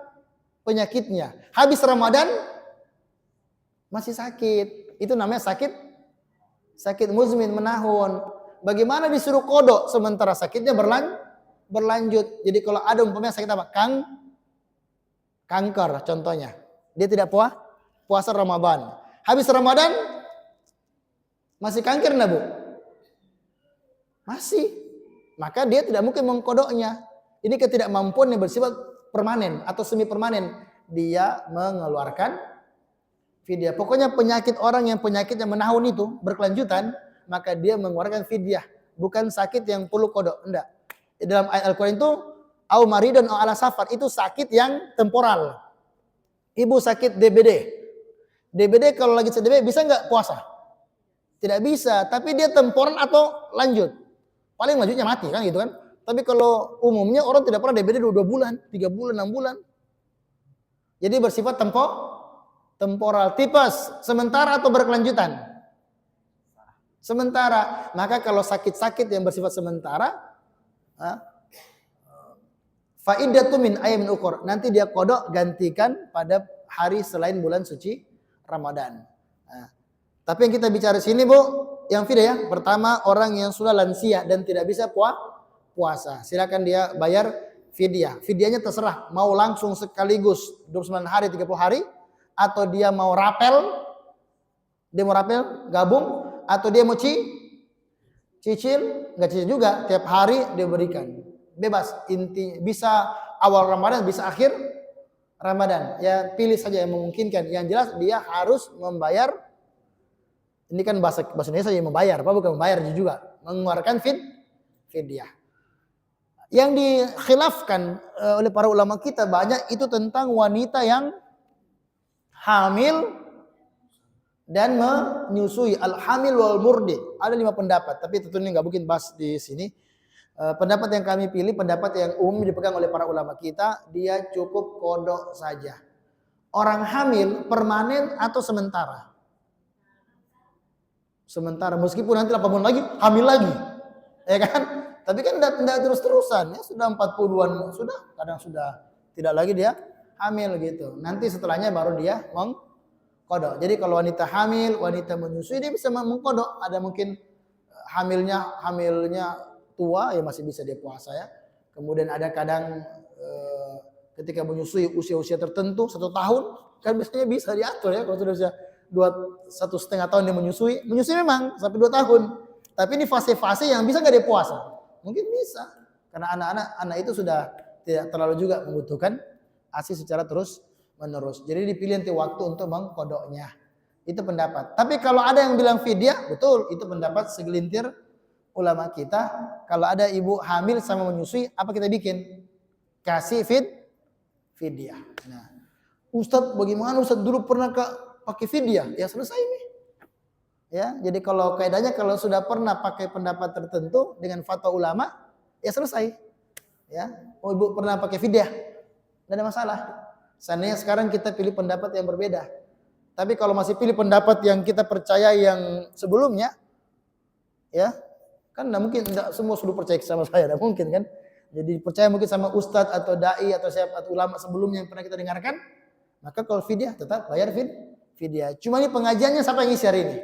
penyakitnya. Habis Ramadan masih sakit. Itu namanya sakit muzmin, menahun. Bagaimana disuruh kodok sementara sakitnya berlanjut. Jadi kalau ada umpamanya sakit apa? Kanker contohnya. Dia tidak puasa Ramadan. Habis Ramadan masih kanker enggak, Bu? Masih. Maka dia tidak mungkin mengkodoknya. Ini ketidakmampuan yang bersifat permanen atau semi permanen. Dia mengeluarkan fidyah. Pokoknya orang yang penyakitnya menahun itu berkelanjutan, maka dia mengeluarkan fidyah. Bukan sakit yang perlu kodok. Enggak. Dalam ayat Al-Quran itu, au maridun au ala safar, itu sakit yang temporal. Ibu sakit DBD. DBD kalau lagi sakit DBD bisa nggak puasa? Tidak bisa, tapi dia temporal atau lanjut. Paling lanjutnya mati kan gitu kan. Tapi kalau umumnya orang tidak pernah DBD 2 bulan, 3 bulan, 6 bulan. Jadi bersifat temporal, tipes, sementara atau berkelanjutan? Sementara. Maka kalau sakit-sakit yang bersifat sementara, faidatu min ayamin ukhur. Nanti dia kodok gantikan pada hari selain bulan suci Ramadan. Tapi yang kita bicara sini, Bu, yang fidyah ya. Pertama, orang yang sudah lansia dan tidak bisa puasa. Silakan dia bayar fidyah. Fidyahnya terserah, mau langsung sekaligus 29 hari, 30 hari, atau dia mau rapel gabung, atau dia mau cicil, enggak cicil juga, tiap hari dia berikan. Bebas, intinya bisa awal Ramadan, bisa akhir Ramadan. Ya pilih saja yang memungkinkan. Yang jelas dia harus membayar. Ini kan bahasa Indonesia yang membayar, apa bukan membayar juga, mengeluarkan fidyah. Yang dikhilafkan oleh para ulama kita banyak itu tentang wanita yang hamil dan menyusui, al-hamil wal murdi. Ada 5 pendapat, tapi tentunya nggak mungkin bahas di sini. Pendapat yang kami pilih, pendapat yang umum dipegang oleh para ulama kita, dia cukup kodok saja. Orang hamil permanen atau sementara? Sementara, meskipun nanti 8 bulan lagi hamil lagi, ya kan? Tapi kan tidak terus-terusan, ya sudah 40-an, sudah kadang sudah tidak lagi dia hamil gitu. Nanti setelahnya baru dia mengkodok. Jadi kalau wanita hamil, wanita menyusui, dia bisa mengkodok. Ada mungkin hamilnya tua, ya masih bisa dia puasa ya. Kemudian ada kadang ketika menyusui usia-usia tertentu 1 tahun, kan biasanya bisa diatur ya. Kalau sudah usia 1,5 tahun dia menyusui memang sampai 2 tahun. Tapi ini fase-fase yang bisa nggak dia puasa? Mungkin bisa, karena anak itu sudah tidak terlalu juga membutuhkan ASI secara terus menerus. Jadi dipilih nanti waktu untuk mengkodoknya. Itu pendapat. Tapi kalau ada yang bilang fidyah, betul, itu pendapat segelintir ulama kita. Kalau ada ibu hamil sama menyusui, apa kita bikin? Kasih fidyah. Nah, Ustadz, bagaimana Ustadz dulu pernah pakai fidyah? Ya selesai nih. Ya, jadi kalau kaidahnya kalau sudah pernah pakai pendapat tertentu dengan fatwa ulama, ya selesai. Ya, oh ibu pernah pakai fidyah, tidak ada masalah. Seandainya sekarang kita pilih pendapat yang berbeda. Tapi kalau masih pilih pendapat yang kita percaya yang sebelumnya, ya kan tidak mungkin semua sudah percaya sama saya, tidak mungkin kan. Jadi percaya mungkin sama ustadz atau dai atau siapa atau ulama sebelumnya yang pernah kita dengarkan, maka kalau fidyah tetap bayar fidyah. Cuma ini pengajiannya siapa yang ngisi hari ini?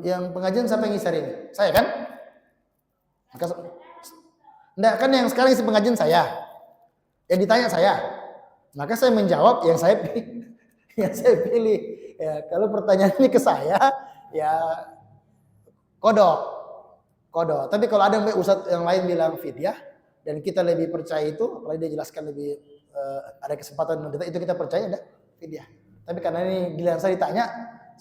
Yang pengajian siapa yang ngisi hari ini? Saya kan? Enggak kan, yang sekarang isi pengajian saya. Yang ditanya saya. Maka saya menjawab yang saya pilih. Ya, kalau pertanyaan ini ke saya, ya kodok. Tapi kalau ada ustadz yang lain bilang fidyah dan kita lebih percaya itu, apalagi dia jelaskan lebih ada kesempatan mendetak, itu kita percaya ada fidyah. Tapi karena ini giliran saya ditanya,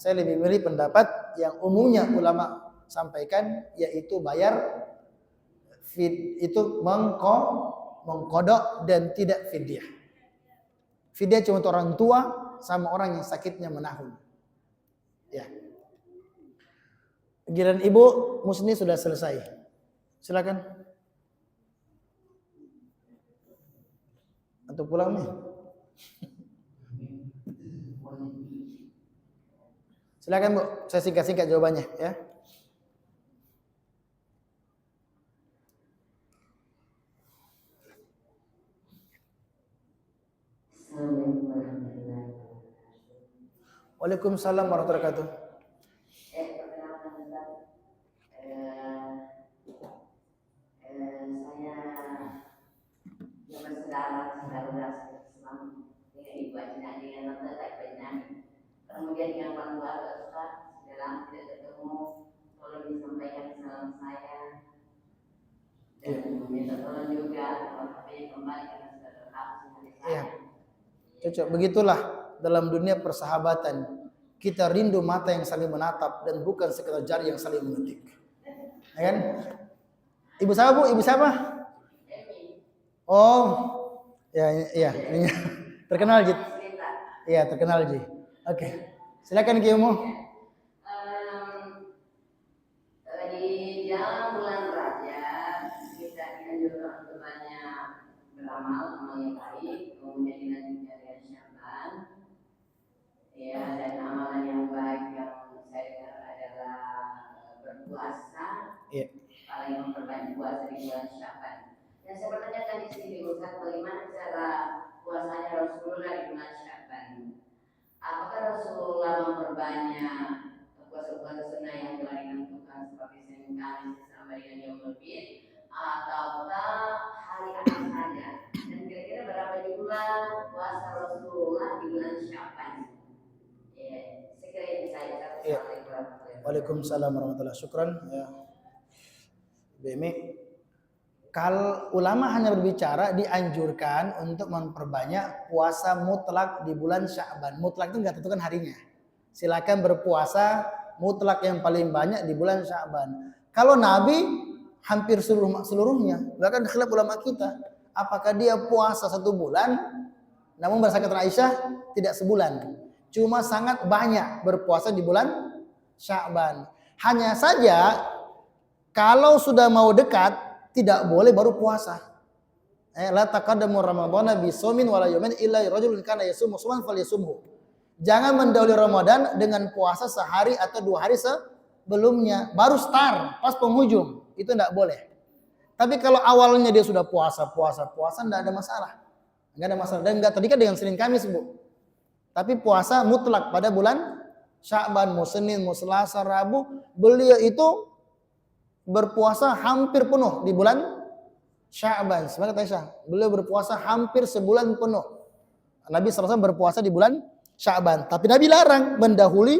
saya lebih milih pendapat yang umumnya ulama sampaikan, yaitu bayar itu mengkodok dan tidak fidyah. Fidyah cuma untuk orang tua sama orang yang sakitnya menahun. Ya. Giliran ibu musni sudah selesai. Silakan. Atau pulang nih. Silakan Bu, saya singkat-singkat jawabannya ya. Waalaikumsalam warahmatullahi wabarakatuh. Perkenalkan Ustaz, saya yang bersaudara Islam dengan ibu Ajna dengan Nanda tak Bajnani. Kemudian yang keluarga Ustaz sudah lama tidak ketemu, tolong disampaikan salam saya dan minta tolong juga kalau HP kembali karena sudah terhapus dari saya. Iya. Cocok. Begitulah dalam dunia persahabatan. Kita rindu mata yang saling menatap dan bukan sekedar jari yang saling mengetik. Ya kan? Ibu siapa, Bu? Ibu siapa? Oh. Ya. Terkenal, Jit. Iya, terkenal, Ji. Oke. Silakan Ki Umu. Di dalam bulan Rajab kita dianjurkan untuk banyak beramal yang baik, kemudian dilanjutkan dengan Sya'ban. Ya, dan amalan yang baik yang saya dengar adalah berpuasa. Iya. Paling memperbanyak puasa di bulan Sya'ban. Yang saya pertanyakan di sini Ustaz, bagaimana cara puasanya Rasulullah di bulan Sya'ban? Apakah Rasulullah memperbanyak puasa-puasa sunnah yang telah ditentukan seperti Senin, Kamis, sama dengan Yaumul Bid, ataukah hari apa saja? Dan kira-kira berapa jumlah puasa Rasulullah di bulan Sya'ban? Sekiranya bisa Iya. Waalaikumsalam warahmatullahi wabarakatuh. Syukran. Ya. BMI. Kalau ulama hanya berbicara dianjurkan untuk memperbanyak puasa mutlak di bulan Sya'ban. Mutlak itu nggak tentukan harinya. Silakan berpuasa mutlak yang paling banyak di bulan Sya'ban. Kalau Nabi hampir seluruhnya. Bahkan khilaf ulama kita, apakah dia puasa 1 bulan? Namun berdasarkan Aisyah tidak sebulan. Cuma sangat banyak berpuasa di bulan Sya'ban. Hanya saja kalau sudah mau dekat tidak boleh baru puasa. La taqaddamu ramadhana bi shaumin wala yawmin illa rajulun kana yasumu shauman falyasumhu. Jangan mendahului Ramadan dengan puasa sehari atau 2 hari sebelumnya, baru start pas penghujung. Itu tidak boleh. Tapi kalau awalnya dia sudah puasa tidak ada masalah. Enggak ada masalah dan enggak terikat dengan Senin Kamis, Bu. Tapi puasa mutlak pada bulan Sya'ban, mau Senin, mau Selasa, Rabu, beliau itu berpuasa hampir penuh di bulan Sya'ban. Sebenarnya kata Aisyah, beliau berpuasa hampir sebulan penuh. Nabi SAW berpuasa di bulan Sya'ban. Tapi Nabi larang mendahului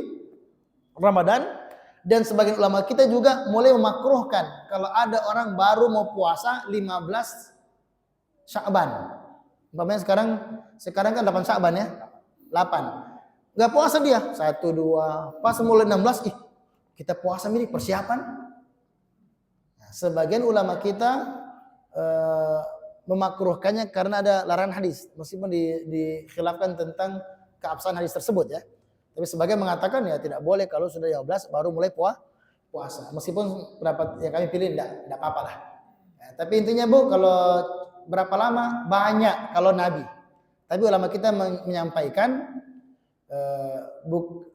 Ramadan. Dan sebagian ulama kita juga mulai memakruhkan kalau ada orang baru mau puasa 15 Sya'ban. Umpamanya sekarang kan 8 Sya'ban ya. 8. Gak puasa dia. 1, 2. Pas mulai 16, kita puasa ini persiapan. Sebagian ulama kita memakruhkannya karena ada larangan hadis, meskipun dikhilafkan tentang keabsahan hadis tersebut ya. Tapi sebagian mengatakan ya tidak boleh kalau sudah 12 baru mulai puasa. Meskipun pendapat yang kami pilih tidak apa-apa lah. Ya, tapi intinya Bu, kalau berapa lama? Banyak kalau Nabi. Tapi ulama kita menyampaikan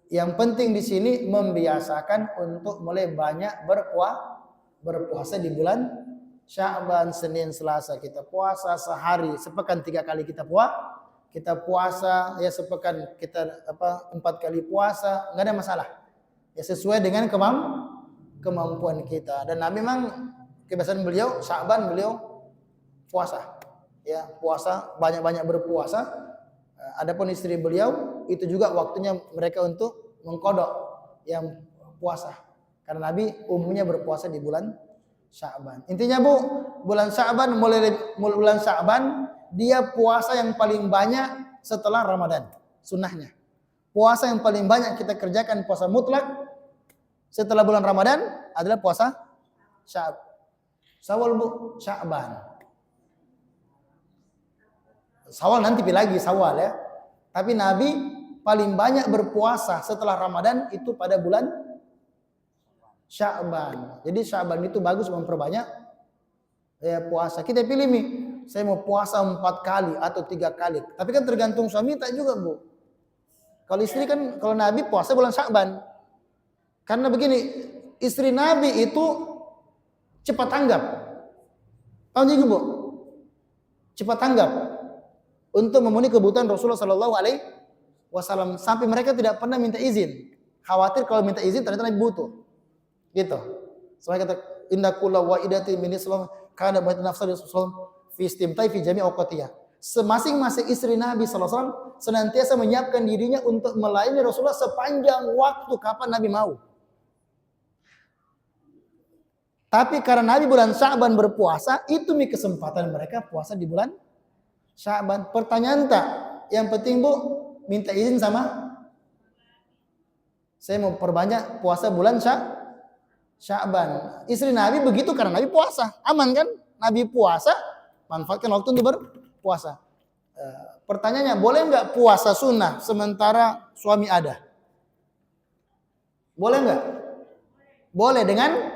yang penting di sini membiasakan untuk mulai banyak berpuasa di bulan Sya'ban. Senin, Selasa kita puasa, sehari sepekan 3 kali kita puasa, ya sepekan kita 4 kali puasa, nggak ada masalah. Ya sesuai dengan kemampuan kita. Dan Nabi memang kebiasaan beliau Sya'ban beliau puasa. Ya, puasa, banyak-banyak berpuasa. Adapun istri beliau itu juga waktunya mereka untuk mengkodok yang puasa. Karena Nabi umumnya berpuasa di bulan Sya'ban. Intinya Bu, bulan Sya'ban mulai bulan Sya'ban dia puasa yang paling banyak setelah Ramadan, sunnahnya. Puasa yang paling banyak kita kerjakan puasa mutlak setelah bulan Ramadan adalah puasa Syawal Bu, Sya'ban. Syawal nanti lagi Syawal ya. Tapi Nabi paling banyak berpuasa setelah Ramadan itu pada bulan Sya'ban. Jadi Sya'ban itu bagus memperbanyak ya puasa. Kita pilih nih, saya mau puasa 4 kali atau 3 kali. Tapi kan tergantung suami tak juga Bu. Kalau istri kan, kalau Nabi puasa bulan Sya'ban. Karena begini, istri Nabi itu cepat tanggap. Tahu juga Bu? Cepat tanggap. untuk memenuhi kebutuhan Rasulullah Shallallahu Alaihi Wasallam sampai mereka tidak pernah minta izin. Khawatir kalau minta izin ternyata Nabi butuh. Gitu. Soalnya kata inna kulla waidatin min islam kana bait nafsa Rasulullah fi istimtai fi jami' awqatiyah. Semasing-masing istri Nabi sallallahu alaihi wasallam senantiasa menyiapkan dirinya untuk melayani Rasulullah sepanjang waktu kapan Nabi mau. Tapi karena Nabi bulan Sya'ban berpuasa, itu nih kesempatan mereka puasa di bulan Sya'ban. Pertanyaan tak? Yang penting Bu, minta izin sama saya mau perbanyak puasa bulan Sya'ban. Istri Nabi begitu karena Nabi puasa. Aman kan? Nabi puasa, manfaatkan waktu untuk berpuasa. Pertanyaannya, boleh nggak puasa sunnah sementara suami ada? Boleh nggak? Boleh dengan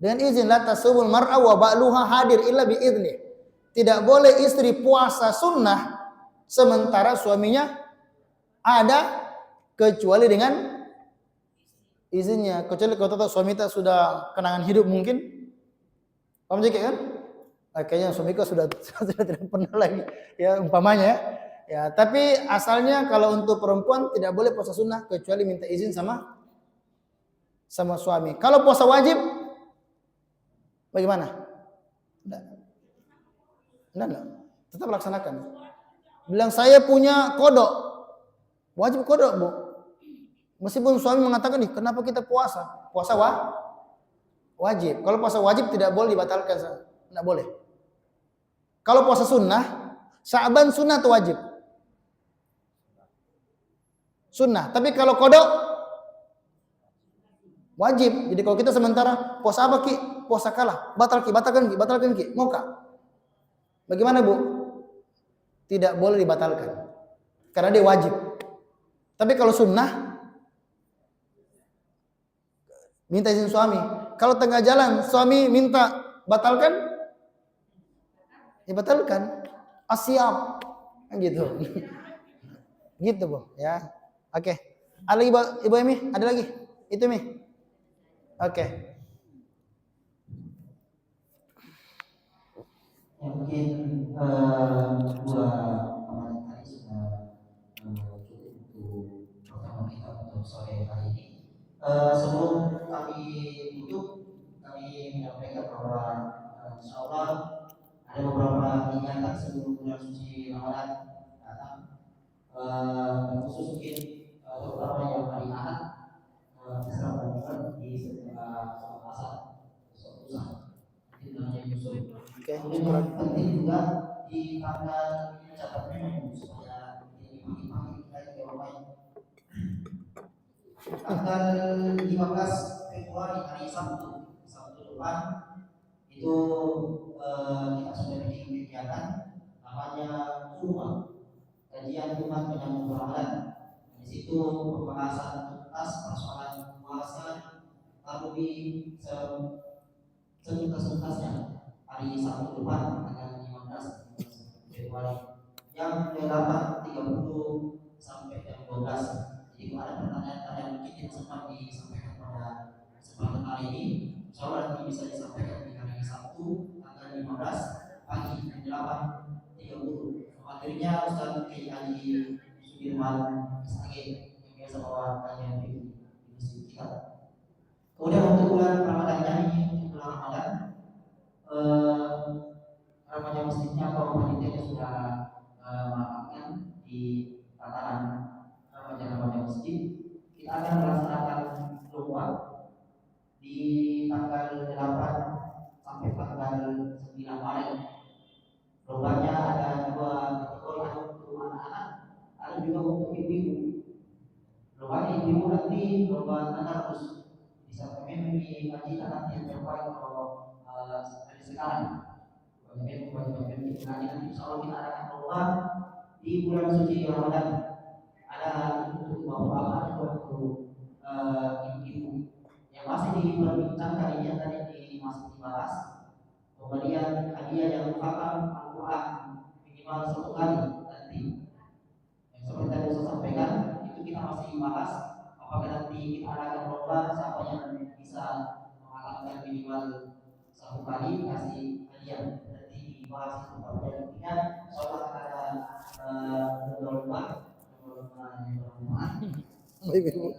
izin. La tasubul mar'a wa ba'luha hadir illa bi idzni. Tidak boleh istri puasa sunnah sementara suaminya ada kecuali dengan izinnya. Kecuali kalau tahu suami kita sudah kenangan hidup mungkin. Paham juga kan? Kayaknya suamiku sudah tidak pernah lagi ya umpamanya ya. Tapi asalnya kalau untuk perempuan tidak boleh puasa sunnah kecuali minta izin sama suami. Kalau puasa wajib bagaimana? Enggak. Tetap laksanakan. Bilang saya punya kodok. Wajib kodok, Bu. Meskipun suami mengatakan nih, kenapa kita puasa? Puasa wajib. Kalau puasa wajib tidak boleh dibatalkan. Tidak boleh. Kalau puasa sunnah, Sya'ban sunnah atau wajib? Sunnah. Tapi kalau kodok, wajib. Jadi kalau kita sementara puasa apa Ki? Puasa kalah. Batalkan Ki. Mau Kak? Bagaimana Bu? Tidak boleh dibatalkan. Karena dia wajib. Tapi kalau sunnah, minta izin suami. Kalau tengah jalan suami minta batalkan, dibatalkan. Asyap. Gitu. Gitu Bu, ya. Oke. Ada lagi Ibu Emi? Ada lagi? Itu Mi. Oke. Ya, mungkin dua pemain tadi sudah cukup untuk pertemuan kita untuk sore hari ini. Sebelum kami tutup, kami menyampaikan bahwa insya Allah ada beberapa kegiatan sebelum bulan suci Ramadan datang. Khusus mungkin beberapa yang hari Ahad bisa berangkat di setelah sholat asar, sholat usah. Itu namanya Yusuf. Kemudian yang penting juga di tanggal catatnya supaya di pagi-pagi kita juga lumayan. Tanggal 15 Februari hari Sabtu depan itu kita sudah bikin kegiatan namanya Zuma, kajian Jumat menyambut Ramadan. Di situ pembahasan tuntas persoalan puasa tarawih setuntas-tuntasnya hari Sabtu depan tanggal 15 Februari jam 8.30 sampai jam 12. Jadi kalau ada pertanyaan yang mungkin tidak sempat disampaikan pada kesempatan hari ini, insya Allah nanti bisa disampaikan di hari Sabtu tanggal 15 pagi jam 8.30. Materinya Ustaz Kiai Haji Sudirman Sage yang biasa bawa kajian di masjid kita. Kemudian untuk bulan Ramadannya ini untuk bulan Ramadan, remaja masjidnya atau panitianya sudah melakukan di tataran remaja masjid. Kita akan melaksanakan lomba di tanggal 8 sampai tanggal 9 Maret. Lombanya ada dua kategori, ada untuk anak-anak, ada juga untuk ibu-ibu. Lombanya ibu-ibu nanti lomba tadarus. Bisa kami dikajikan nanti yang terbaik kalau dari sekarang. Nanti insya Allah kita akan lomba di bulan suci Ramadan. Ada untuk bapak-bapak juga untuk ibu-ibu. Yang masih diperbincangkan ini yang tadi masih dibahas. Pemberian hadiah yang khatam Al-Quran minimal 1 kali nanti. Seperti tadi saya sampaikan, itu kita masih bahas apakah nanti kita akan lomba siapa yang bisa menghatamkan minimal 1 kali kasih hadiah. Nanti dibahas itu. Intinya insya Allah akan ada Ibu-ibu.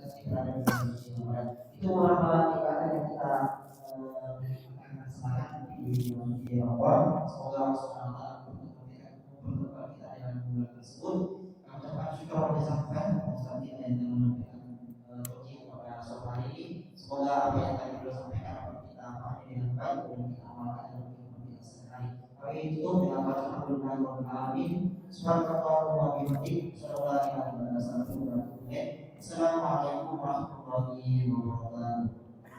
Itu beberapa ikatan yang kita akan semangat di Ramadan. Semoga Allah Subhanahu wa taala mempertemukan kita dalam bulan tersebut. Kami ucapkan syukur pada sampai Ustaz yang menyampaikan tausiah kepada sore hari ini. Semoga apa yang tadi beliau sampaikan dapat kita pahami dengan baik dan kita amalkan dalam kehidupan kita sehari-hari. Kami tutup dengan bacaan Alhamdulillahirabbil alamin. Subhanakallahumma wa bihamdik, asyhadu an la ilaha illa anta, astaghfiruka wa atubu ilaik. Assalamualaikum warahmatullahi wabarakatuh.